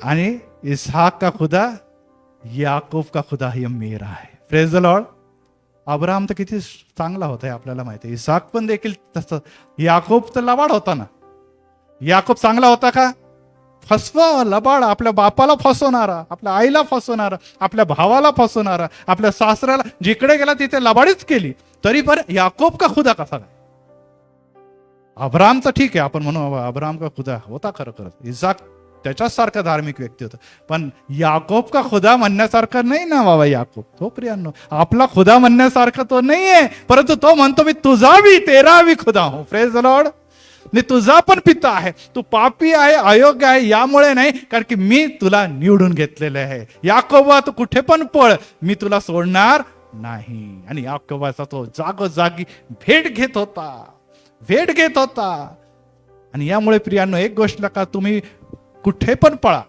आणि इसहाक का खुदा, याकूब का खुदा ये मेरा है. Praise the Lord. अब्राहम तर किती चांगला होता हे आपल्याला माहिती आहे. इसहाक पण देखील तसं. याकूब तर लबाड होता ना. याकूब चांगला होता का? फसवा, लबाड, आपल्या बापाला फसवणारा, आपल्या आईला फसवणारा, आपल्या भावाला फसवणारा, आपल्या सासऱ्याला, जिकडे गेला तिथे लबाडीच केली. तरी पण याकूब का खुदा कसा काय? अब्राहमचं ठीक आहे, आपण म्हणू अब्राहम का खुदा होता खरं खरंच. इसाक त्याच्याच सारखा धार्मिक व्यक्ती होता, पण याकूब का खुदा म्हणण्यासारखं नाही ना बाबा. याकूब तो प्रियांनो आपला खुदा म्हणण्यासारखा तो नाहीये, परंतु तो म्हणतो मी तुझा भी तेरा भी खुदा हो. Praise the Lord. मी तुझा पण पिता आहे. तू पापी आहे, अयोग्य आहे, यामुळे नाही, कारण की मी तुला निवडून घेतलेलं आहे. याकोबा तू कुठे पण पळ, मी तुला सोडणार नाही. आणि याकोबाचा तो जागोजागी भेट घेत होता. आणि यामुळे प्रियांनो एक गोष्ट लका, तुम्ही कुठे पण पळा,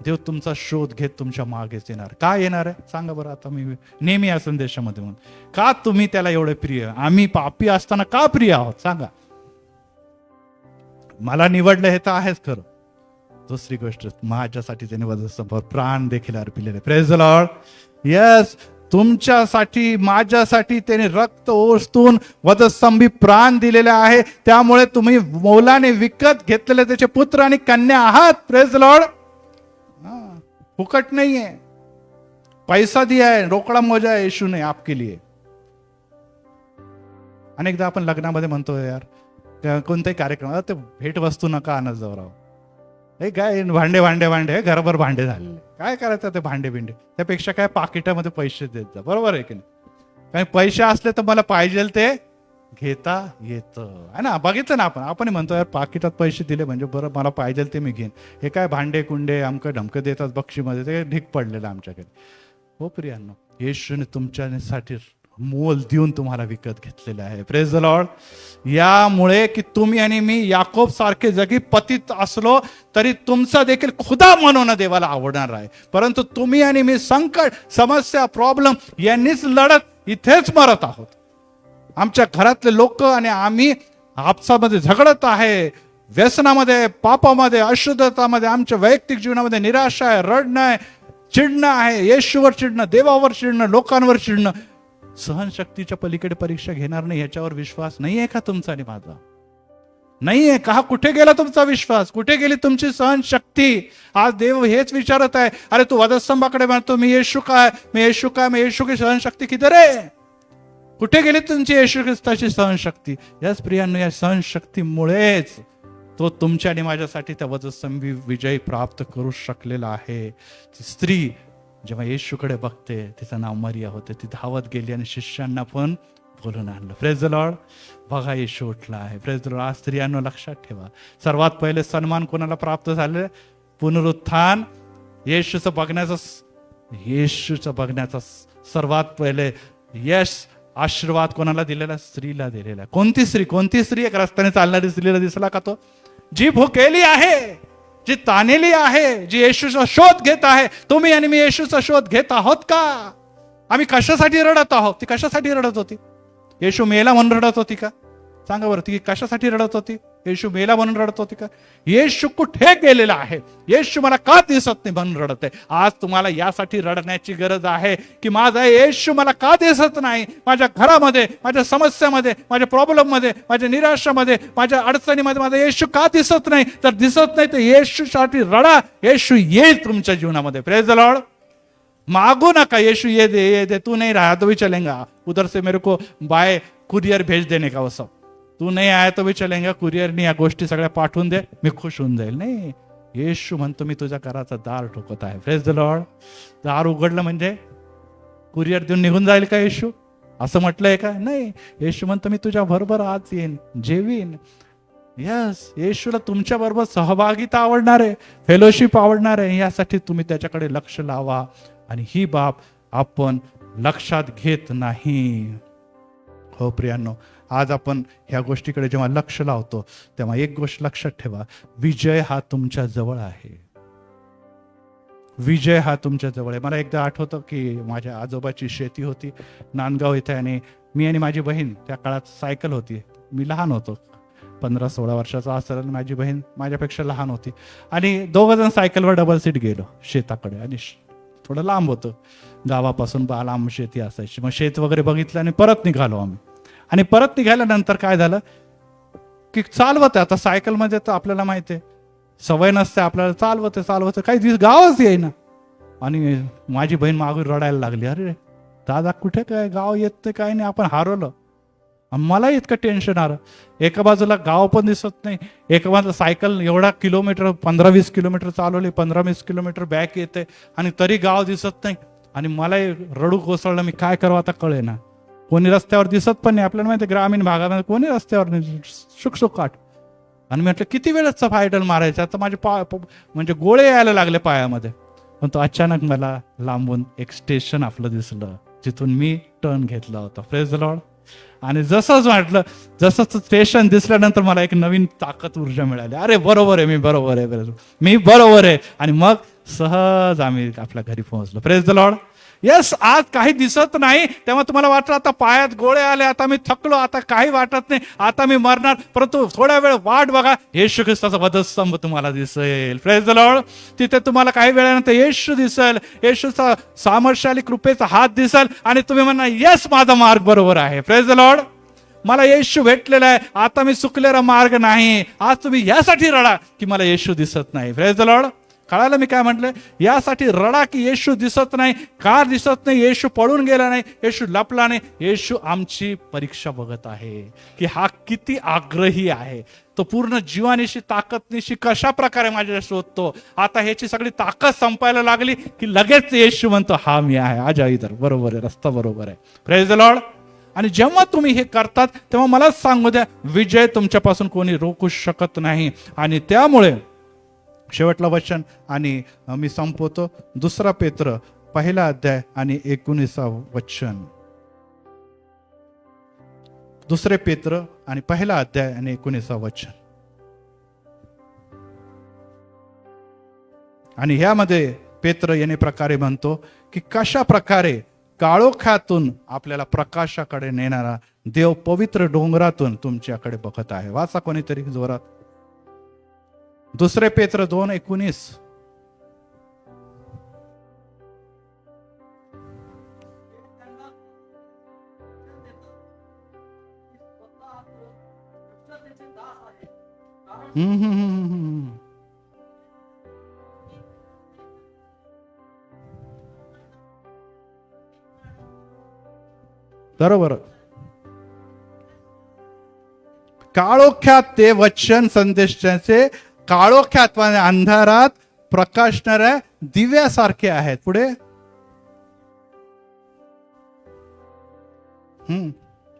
देव तुमचा शोध घेत तुमच्या मागेच येणार. का येणार आहे सांगा बरं. आता मी नेहमी या संदेशामध्ये म्हणून, का तुम्ही त्याला एवढे प्रिय? आम्ही पापी असताना का प्रिय आहोत सांगा. मला निवडलं हे तर आहेच खरं. दुसरी गोष्ट, माझ्यासाठी त्याने वधस्तंभावर प्राण देखील अर्पिलेले. Praise the Lord. यस. तुमच्यासाठी, माझ्यासाठी त्याने रक्त ओसतून वधस्तंभी प्राण दिलेले आहे. त्यामुळे तुम्ही मौलाने विकत घेतलेले त्याचे पुत्र आणि कन्या आहात. Praise the Lord. फुकट नाहीये, पैसा दिया है, रोकडा मोजा है यीशु ने आपके लिए. अनेकदा आपण लग्नामध्ये म्हणतो यार, कोणताही कार्यक्रम ते भेट वस्तू नका आणत जाऊ राव. हे काय भांडे घरभर भांडे झाले, काय करायचं ते भांडे बिंडे, त्यापेक्षा काय पाकिटामध्ये पैसे देत जा. बरोबर आहे की नाही? काही पैसे असले तर मला पाहिजे ते घेता येतं आहे ना. बघितलं ना आपण म्हणतो यार पाकिटात पैसे दिले म्हणजे बरं मला पाहिजे ते मी घेईन. हे काय भांडे कुंडे अमकं ढमकं देतात बक्षीमध्ये, ते ढीक पडलेलं आमच्याकडे. हो प्रियांनो, येशूने तुमच्यासाठी मोल देऊन तुम्हाला विकत घेतलेलं आहे. Praise the Lord. यामुळे की तुम्ही आणि मी याकोब सारखे जगी पतित असलो तरी तुमचा देखील खुदा म्हणून देवाला आवडणार आहे. परंतु तुम्ही आणि मी संकट, समस्या, प्रॉब्लेम यांनीच लढत इथेच मरत आहोत. आमच्या घरातले लोक आणि आम्ही आपसामध्ये झगडत आहे, व्यसनामध्ये, पापामध्ये, अशुद्धतामध्ये, आमच्या वैयक्तिक जीवनामध्ये निराशा आहे, रडणं आहे, चिडणं आहे, येशूवर चिडणं, देवावर चिडणं, लोकांवर चिडणं. सहनशक्तीच्या पलीकडे परीक्षा घेणार नाही याच्यावर विश्वास नाहीये का तुमचा आणि माझा? नाहीये का? कुठे गेला तुमचा विश्वास? कुठे गेली तुमची सहनशक्ती? आज देव हेच विचारत आहे. अरे तू वधस्तंभाकडे म्हणतो मी येशू काय, मी येशू काय, मी येशू की सहनशक्ती किधर आहे? कुठे गेली तुमची येशू ख्रिस्ताची सहनशक्ती? याच प्रियांनो, या सहनशक्तीमुळेच तो तुमच्या आणि माझ्यासाठी त्या वधस्तंभी विजय प्राप्त करू शकलेला आहे. स्त्री जेव्हा येशूकडे बघते, तिचं नाव मरिया होते, ती धावत गेली आणि शिष्यांना पण बोलून आणलं. Praise the Lord. बघा येशू उठला आहे. Praise the Lord. आज स्त्रियांनो लक्षात ठेवा, सर्वात पहिले सन्मान कोणाला प्राप्त झाले? पुनरुत्थान येशूचं बघण्याचा सर्वात पहिले यश, आशीर्वाद कोणाला दिलेला? स्त्रीला दिलेला. कोणती स्त्री? एक रस्त्याने चालणारी स्त्रीला दिसला का तो? जी भुकेली आहे, जी तानेली आहे, जी येशूचा शोध घेत आहे. तुम्ही आणि मी येशूचा शोध घेत आहोत का? आम्ही कशासाठी रडत आहोत? ती कशासाठी रडत होती? येशू मेला म्हणून रडत होती का? सांगा बरं, ती कशासाठी रडत होती? येशू मेला म्हणून रडत होती का? येशू कुठे गेलेला आहे, येशू मला का दिसत नाही म्हणून रडत आहे. आज तुम्हाला यासाठी रडण्याची गरज आहे की माझा येशू मला का दिसत नाही? माझ्या घरामध्ये, माझ्या समस्यामध्ये, माझ्या प्रॉब्लेममध्ये, माझ्या निराशामध्ये, माझ्या अडचणीमध्ये माझा येशू का दिसत नाही? तर दिसत नाही तर येशूसाठी रडा. येशू येईल तुमच्या जीवनामध्ये. Praise the Lord. मागू नका, येशू ये दे, तू नहीं रहा तो भी चलेगा, उधर से मेरे को बाय कुरियर भेज देने का, वसं तू नाही आया तो भी चलेगा, कुरिअरनी या गोष्टी सगळ्या पाठवून दे, मी खुश होऊन जाईल. नाही, येशू म्हणतो मी तुझ्या घराचा दार ठोकत आहे. Praise the Lord. दार उघडलं म्हणजे कुरिअर देऊन निघून जाईल का येशू? असं म्हटलंय का? नाही. येशू म्हणतो मी तुझ्या बरोबर आज येईन, जेवीन. यस, येशूला तुमच्या बरोबर सहभागिता आवडणार आहे, फेलोशिप आवडणार आहे. यासाठी तुम्ही त्याच्याकडे लक्ष लावा. आणि ही बाब आपण लक्षात घेत नाही. हो प्रियांनो, आज आपण ह्या गोष्टीकडे जेव्हा लक्ष लावतो तेव्हा एक गोष्ट लक्षात ठेवा, विजय हा तुमच्या जवळ आहे. विजय हा तुमच्या जवळ आहे. मला एकदा आठवतं की माझ्या आजोबाची शेती होती नांदगाव इथे, आणि मी आणि माझी बहीण, त्या काळात सायकल होती, मी लहान होतो, 15-16 वर्षाचा असेल, आणि माझी बहीण माझ्यापेक्षा लहान होती, आणि दोघं जण सायकलवर डबल सीट गेलो शेताकडे. आणि थोडं लांब होतं गावापासून, लांब शेती असायची. मग शेत वगैरे बघितलं आणि परत निघालो आम्ही. आणि परत निघाल्यानंतर काय झालं की चालवत आहे, आता सायकलमध्ये तर आपल्याला माहिती आहे सवय नसते आपल्याला, चालवत काही दिवस गावच येईना. आणि माझी बहीण मागून रडायला लागली, अरे दादा कुठे काय गाव येत नाही, काय नाही, आपण हरवलं. मला इतकं टेन्शन आलं. एका बाजूला गाव पण दिसत नाही, एका बाजूला सायकल एवढा किलोमीटर, 15-20 किलोमीटर चालवली, 15-20 किलोमीटर बॅक येते, आणि तरी गाव दिसत नाही. आणि मला रडू कोसळलं, मी काय करावं आता कळे ना. कोणी रस्त्यावर दिसत पण नाही, आपल्याला माहिती ग्रामीण भागामध्ये कोणी रस्त्यावर नाही, शुकशुकाट. आणि मी म्हटलं किती वेळच फायडल मारायचा, आता माझे म्हणजे गोळे यायला लागले पायामध्ये. पण तो अचानक मला लांबून एक स्टेशन आपलं दिसलं, जिथून मी टर्न घेतला होता. Praise the Lord. आणि जसंच वाटलं, जसं स्टेशन दिसल्यानंतर मला एक नवीन ताकद, ऊर्जा मिळाली. अरे बरोबर आहे, मी बरोबर आहे. आणि मग सहज आम्ही आपल्या घरी पोहोचलो. Praise the Lord. यस, आज काही दिसत नाही तेव्हा तुम्हाला वाटलं आता पायात गोळे आले, आता मी थकलो, आता काही वाटत नाही, आता मी मरणार. परंतु थोड्या वेळ वाट बघा, येशू ख्रिस्ताचा वधस्तंभ तुम्हाला दिसेल. Praise the Lord. तिथे तुम्हाला काही वेळानंतर येशू दिसेल, येशूचा सामर्थ्यशाली कृपेचा हात दिसेल, आणि तुम्ही म्हणणार यस, माझा मार्ग बरोबर आहे. Praise the Lord. मला येशू भेटलेला आहे, आता मी चुकलेला मार्ग नाही. आज तुम्ही यासाठी रडा की मला येशू दिसत नाही. Praise the Lord. कळालं मी काय म्हटलं? यासाठी रडा की येशू दिसत नाही. का दिसत नाही? येशू पळून गेला नाही, येशू लपला नाही. येशू आमची परीक्षा बघत आहे की हा किती आग्रही आहे, तो पूर्ण जीवानिशी ताकदनिशी कशा प्रकारे माझ्या शोधतो. आता ह्याची सगळी ताकद संपायला लागली की लगेच येशू म्हणतो हा मी आहे, आज इधर, बरोबर आहे, रस्ता बरोबर आहे. Praise the Lord. आणि जेव्हा तुम्ही हे करतात तेव्हा मलाच सांगू द्या, विजय तुमच्यापासून कोणी रोखू शकत नाही. आणि त्यामुळे शेवटला वचन, आणि मी संपवतो, 2 पेत्र 1 अध्याय आणि 19 वचन. 2 पेत्र आणि 1 अध्याय आणि 19 वचन. आणि ह्यामध्ये पेत्र याने प्रकारे म्हणतो की कशा प्रकारे काळोख्यातून आपल्याला प्रकाशाकडे नेणारा देव पवित्र डोंगरातून तुमच्याकडे बघत आहे. वाचा कोणीतरी जोरात. 2 पेत्र 2:19. बरोबर. काळोख्यात ते वचन संदेशाचे काळोख्यात अंधारात प्रकाशणाऱ्या दिव्यासारखे आहेत. पुढे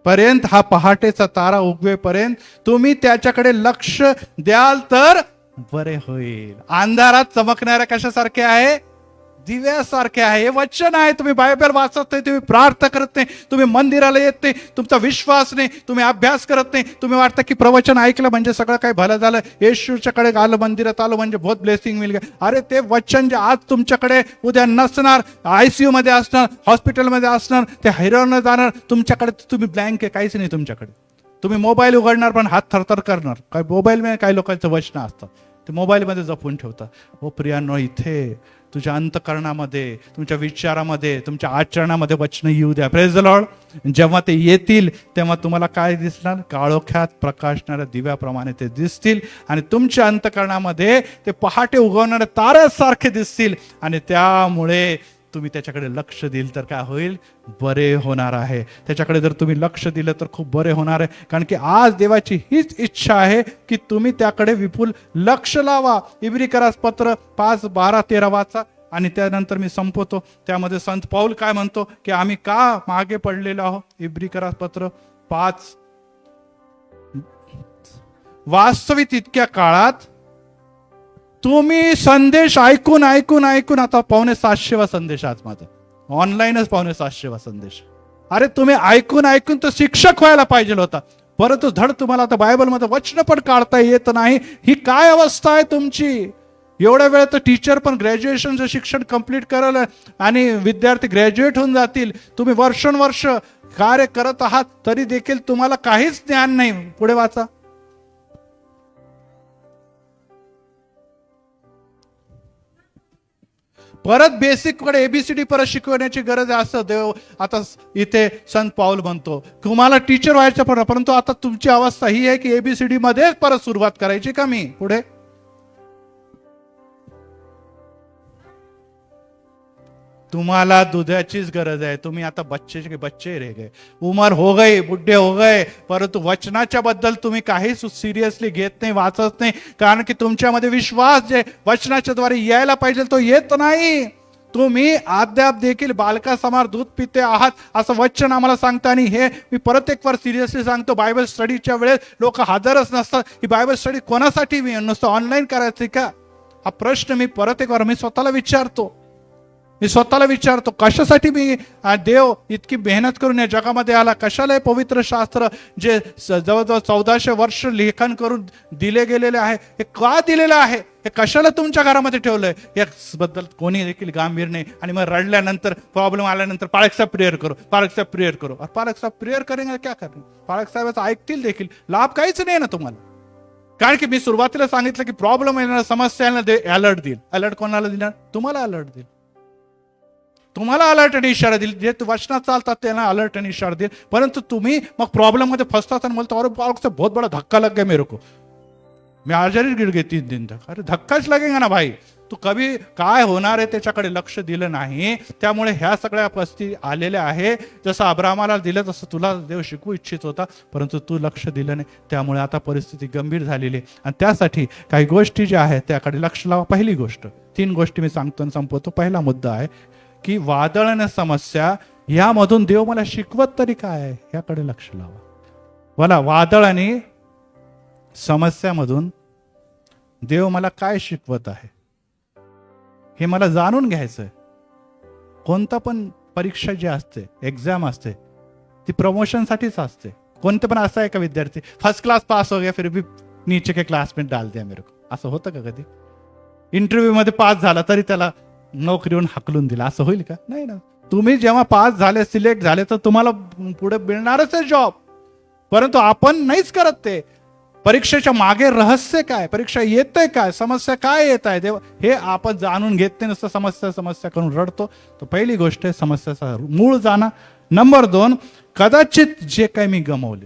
पर्यंत, हा पहाटेचा तारा उगवेपर्यंत तुम्ही त्याच्याकडे लक्ष द्याल तर बरे होईल. अंधारात चमकणाऱ्या कशासारखे आहे? दिव्यासारखे आहे. हे वचन आहे. तुम्ही बायबल वाचत नाही, तुम्ही प्रार्थना करत नाही, तुम्ही मंदिराला येत नाही, तुमचा विश्वास नाही, तुम्ही अभ्यास करत नाही, तुम्ही वाटतं की प्रवचन ऐकलं म्हणजे सगळं काही भलं झालं, येशूच्याकडे आलं, मंदिरात आलो म्हणजे बहुत ब्लेसिंग मिळेल. अरे ते वचन जे आज तुमच्याकडे उद्या नसणार, ICU मध्ये असणार, हॉस्पिटलमध्ये असणार, ते हैराण जाणार, तुमच्याकडे तुम्ही ब्लँक आहे, काहीच नाही तुमच्याकडे. तुम्ही मोबाईल उघडणार पण हात थरथर करणार. काय मोबाईलमध्ये काही लोकांचं वचन असतं, ते मोबाईलमध्ये जपून ठेवतात. हो प्रियांनो, इथे तुझ्या अंतकरणामध्ये, तुमच्या विचारामध्ये, तुमच्या आचरणामध्ये वचन येऊ द्या. Praise the Lord. जेव्हा ते येतील तेव्हा तुम्हाला काय दिसणार? काळोख्यात प्रकाशणाऱ्या दिव्याप्रमाणे ते दिसतील आणि तुमच्या अंतकरणामध्ये ते पहाटे उगवणाऱ्या ताऱ्यासारखे दिसतील आणि त्यामुळे तुम्ही त्याच्याकडे लक्ष दिल तर काय होईल? बरे होणार आहे. त्याच्याकडे जर तुम्ही लक्ष दिलं तर खूप बरे होणार आहे. कारण की आज देवाची हीच इच्छा आहे की तुम्ही त्याकडे विपुल लक्ष लावा. इब्रिकरास पत्र 5:12-13 वाचा आणि त्यानंतर मी संपवतो. त्यामध्ये संत पौल काय म्हणतो की आम्ही का मागे पडलेलो आहोत. इब्रिकरास पत्र 5. वास्तविक इतक्या काळात तुम्ही संदेश ऐकून ऐकून ऐकून, आता 750 संदेश आज माझा ऑनलाईनच 750 संदेश. अरे तुम्ही ऐकून ऐकून तर शिक्षक व्हायला पाहिजे होता, परंतु धड तुम्हाला आता बायबलमध्ये वचन पण काढता येत नाही. ही काय अवस्था आहे तुमची? एवढ्या वेळ तर टीचर पण ग्रॅज्युएशनचं शिक्षण कंप्लीट करायला आणि विद्यार्थी ग्रॅज्युएट होऊन जातील. तुम्ही वर्षानुवर्ष कार्य करत आहात तरी देखील तुम्हाला काहीच ज्ञान नाही. पुढे वाचा. परत बेसिक कडे ABCD परत शिकवण्याची गरज आहे असं देव आता इथे संत पाऊल म्हणतो. तुम्हाला टीचर व्हायचं पण, परंतु आता तुमची अवस्था ही आहे की ABCD मध्ये परत सुरुवात करायची का? मी पुढे तुम्हाला दुधाचीच गरज आहे. तुम्ही आता बच्चे रह गए, उमर हो गई, बुड्ढे हो गए, परंतु वचनाच्या बद्दल तुम्ही काहीच सिरियसली घेत नाही, वाचत नाही. कारण की तुमच्यामध्ये विश्वास जे वचनाच्या द्वारे यायला पाहिजे तो येत नाही. तुम्ही अद्याप देखील बालकासमोर दूध पिते आहात असं वचन आम्हाला सांगतं. आणि हे मी परत एक वर सिरियसली सांगतो, बायबल स्टडीच्या वेळेस लोक हजरच नसतात. ही बायबल स्टडी कोणासाठी? मी नुसतं ऑनलाईन करायचं का? हा प्रश्न मी परत एक वर मी स्वतःला विचारतो. कशासाठी मी देव इतकी मेहनत करून या जगामध्ये आला? कशाला हे पवित्र शास्त्र जे जवळजवळ 1400 वर्ष लेखन करून दिले गेलेले आहे, हे का दिलेलं आहे? हे कशाला तुमच्या घरामध्ये ठेवलंय? याबद्दल कोणी देखील गंभीर नाही. आणि मग रडल्यानंतर, प्रॉब्लेम आल्यानंतर पालक साहेब प्रेयर करो. पालक साहेब प्रेयर करेंगे क्या करेंगे? पालक साहेबाचं ऐकतील देखील, लाभ काहीच नाही ना तुम्हाला. कारण की मी सुरुवातीला सांगितलं की प्रॉब्लेम येणार, समस्या येणार, अलर्ट देईल. अलर्ट कोणाला दिला? तुम्हाला अलर्ट देईल. तुम्हाला अलर्ट आणि इशारा देईल. जे वचनात चालतात त्यांना अलर्ट आणि इशारा देईल. परंतु तुम्ही मग प्रॉब्लेम मध्ये फसतात आणि बोलतो अरे पालक से बहुत बड़ा धक्का लग गया मेरे को, मैं आजारी गिर गई 3 दिन तक. अरे धक्काच लगेगा ना भाई. तू कधी काय होणार आहे त्याच्याकडे लक्ष दिलं नाही. त्यामुळे ह्या सगळ्या परिस्थिती आलेल्या आहे. जसं अब्राहमाला दिलं तसं तुला देव शिकवू इच्छित होता, परंतु तू लक्ष दिलं नाही. त्यामुळे आता परिस्थिती गंभीर झालेली आहे. आणि त्यासाठी काही गोष्टी ज्या आहेत त्याकडे लक्ष लावा. पहिली गोष्ट, 3 गोष्टी मी सांगतो आणि संपवतो. पहिला मुद्दा आहे की वादळ आणि समस्या यामधून देव मला शिकवत तरी काय आहे याकडे लक्ष लावा. मला वादळ आणि समस्यामधून देव मला काय शिकवत आहे हे मला जाणून घ्यायचंय. कोणता पण परीक्षा जी असते, एक्झाम असते, ती प्रमोशनसाठीच असते. कोणतं पण असं आहे का विद्यार्थी फर्स्ट क्लास पास हो गया फिर भी नीचे के क्लासमेट डाल दिया मेरे को? असं होतं का कधी? इंटरव्ह्यू मध्ये पास झाला तरी त्याला नोकरीवरून हाकलून दिला, असं होईल का? नाही ना. तुम्ही जेव्हा पास झाले, सिलेक्ट झाले तर तुम्हाला पुढे मिळणारच आहे जॉब. परंतु आपण नाहीच करत ते. परीक्षेच्या मागे रहस्य काय? परीक्षा येते काय? समस्या काय येत आहे देव हे आपण जाणून घेत नाही. नुसतं समस्या करून रडतो. तर पहिली गोष्ट आहे समस्याचा मूळ जाणं. नंबर 2, कदाचित जे काही मी गमावले,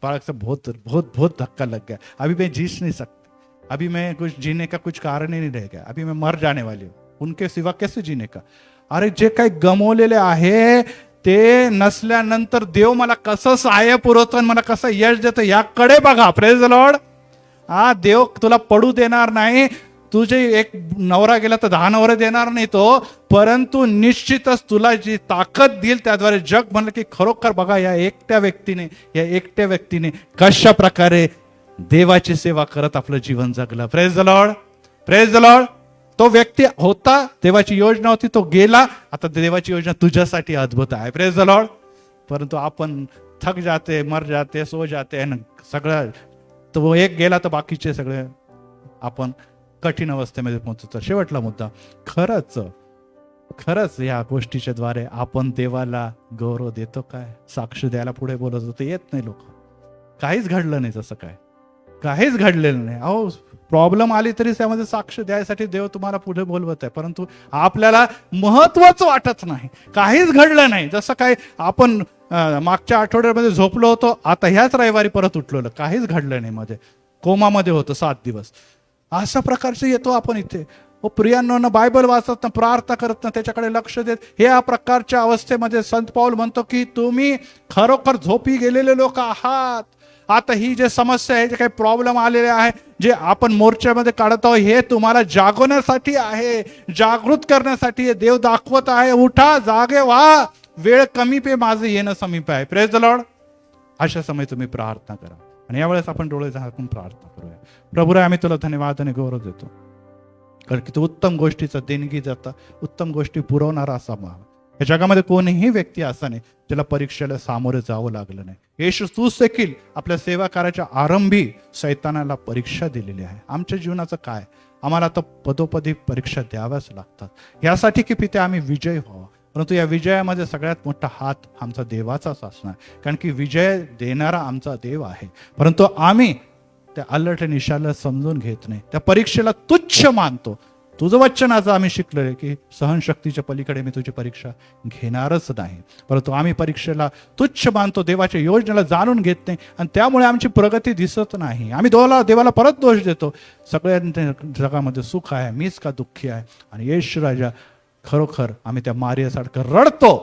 बाळक से बहुत धक्का लग गया, अभी मैं जी नहीं सकती, अभी मैं कुछ जीने का कुछ कारण ही नहीं रह गया, अभी मैं मर जाने वाली हूँ, उनके सिवा कैसे जीने का? अरे जे काही गमवलेले आहे ते नसल्यानंतर देव मला कसं सहाय्य पुरवतो आणि मला कसं यश देतो याकडे बघा. Praise the Lord. देव तुला पडू देणार नाही. तुझे एक नवरा गेला तर 10 नवरे देणार नाही तो, परंतु निश्चितच तुला जी ताकद देईल त्याद्वारे जग म्हणलं की खरोखर बघा या एकट्या व्यक्तीने कशा प्रकारे देवाची सेवा करत आपलं जीवन जगलं. Praise the Lord, praise the Lord. तो व्यक्ती होता, देवाची योजना होती, तो गेला. आता देवाची योजना तुझ्यासाठी अद्भुत आहे. Praise the Lord. परंतु आपण थक जाते, मर जाते, सो जाते, सगळं तो एक गेला तर बाकीचे सगळे आपण कठीण अवस्थेमध्ये पोहोचतो. तर शेवटला मुद्दा, खरंच या गोष्टीच्या द्वारे आपण देवाला गौरव देतो काय? साक्ष द्यायला पुढे बोलत होते, येत नाही लोक. काहीच घडलं नाही, तसं काहीच घडलेलं नाही. अहो प्रॉब्लेम आली तरी त्यामध्ये साक्ष द्यायसाठी देव तुम्हाला पुढे बोलवत आहे, परंतु आपल्याला महत्वाचं वाटत नाही. काहीच घडलं नाही. जसं काय आपण मागच्या आठवड्यामध्ये झोपलो होतो, आता ह्याच रविवारी परत उठलो, काहीच घडलं नाही. मध्ये कोमामध्ये होतो 7 दिवस. अशा प्रकारचे येतो आपण इथे. प्रियांनो, बायबल वाचत ना, प्रार्थना करत ना, त्याच्याकडे लक्ष देत, हे या प्रकारच्या अवस्थेमध्ये संत पाऊल म्हणतो की तुम्ही खरोखर झोपी गेलेले लोक आहात. आता ही जे समस्या आहे, जे काही प्रॉब्लेम आलेले आहे, जे आपण मोर्चामध्ये काढत आहोत, हे तुम्हाला जागवण्यासाठी आहे, जागृत करण्यासाठी आहे. देव दाखवत आहे, उठा, जागे व्हा, वेळ कमी पे, माझं येणं समीप आहे. Praise the Lord. अशा समय तुम्ही प्रार्थना करा. आणि यावेळेस आपण डोळे झाकून प्रार्थना करूया. प्रभू, आम्ही तुला धन्यवाद आणि गौरव देतो, कारण की तू उत्तम गोष्टीचा देणगी देता, उत्तम गोष्टी पुरवणारा असा महान. या जगामध्ये कोणीही व्यक्ती असा नाही ज्याला परीक्षेला सामोरे जावं लागलं नाही. येशू, तूच देखील आपल्या सेवा कार्याच्या आरंभी सैतानाला परीक्षा दिलेली आहे. आमच्या जीवनाचं काय? आम्हाला आता पदोपदी परीक्षा द्याव्याच लागतात, यासाठी की पिते आम्ही विजय व्हावा. परंतु या विजयामध्ये सगळ्यात मोठा हात आमचा देवाचाच असणार, कारण की विजय देणारा आमचा देव आहे. परंतु आम्ही त्या अल्लट निशाला समजून घेत नाही, त्या परीक्षेला तुच्छ मानतो. तुझं वचन आज आम्ही शिकलोय की सहनशक्तीच्या पलीकडे मी तुझी परीक्षा घेणारच नाही. परंतु आम्ही परीक्षेला तुच्छ मानतो, देवाच्या योजनेला जाणून घेत नाही, आणि त्यामुळे आमची प्रगती दिसत नाही. आम्ही देवाला परत दोष देतो. सगळ्या जगामध्ये सुख आहे, मीच का दुःखी आहे. आणि येशू राजा, खरोखर आम्ही त्या मारियासारखं रडतो,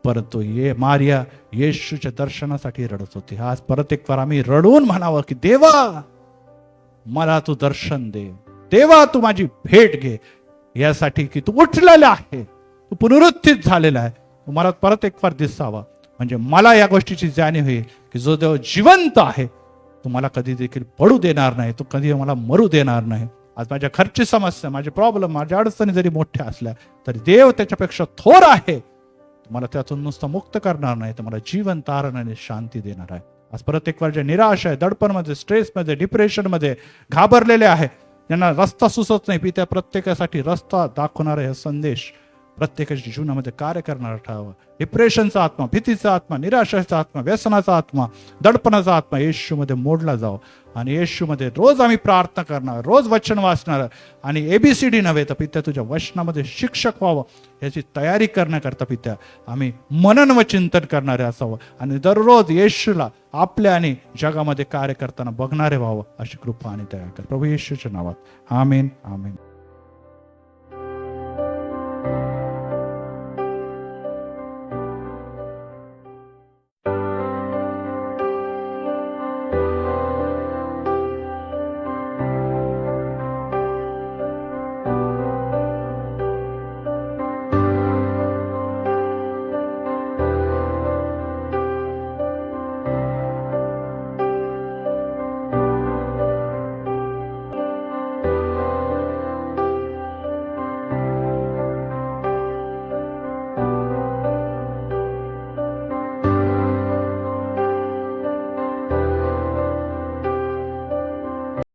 परंतु मारिया येशूच्या दर्शनासाठी रडत होती. आज परत एक वार आम्ही रडून म्हणावं की देवा, मला तू दर्शन दे, देवा तू माझी भेट घे, यासाठी की तू उठलेला आहे, तू पुनरुत्थित झालेला आहे. तू मला परत एक वार दिसावा, म्हणजे मला या गोष्टीची जाणीव होईल की जो देव जिवंत आहे, तू मला कधी देखील पडू देणार नाही, तू कधी मला मरू देणार नाही. आज माझ्या खर्ची समस्या, माझे प्रॉब्लेम, माझ्या अडचणी जरी मोठ्या असल्या तरी देव त्याच्यापेक्षा थोर आहे. मला त्यातून नुसतं मुक्त करणार नाही, तर मला जीवन, तारण आणि शांती देणार आहे. आज परत एक वार जे निराश आहे, दडपणमध्ये, स्ट्रेसमध्ये, डिप्रेशनमध्ये घाबरलेले आहे, ज्यांना रस्ता सुचत नाही, त्या प्रत्येकासाठी रस्ता दाखवणारा हे संदेश प्रत्येकाच्या जीवनामध्ये कार्य करणारा ठरावा. डिप्रेशनचा आत्मा, भीतीचा आत्मा, निराशाचा आत्मा, व्यसनाचा आत्मा, दडपणाचा आत्मा येशूमध्ये मोडला जावं. आणि येशूमध्ये रोज आम्ही प्रार्थना करणार, रोज वचन वाचणार, आणि ABCD नव्हे तर पित्या तुझ्या वचनामध्ये शिक्षक व्हावं याची तयारी करण्याकरता पित्या आम्ही मनन व चिंतन करणारे असावं, आणि दररोज येशूला आपल्या आणि जगामध्ये कार्य करताना बघणारे व्हावं, अशी कृपा आणि दया कर प्रभू येशूच्या नावात. आमेन, आमेन.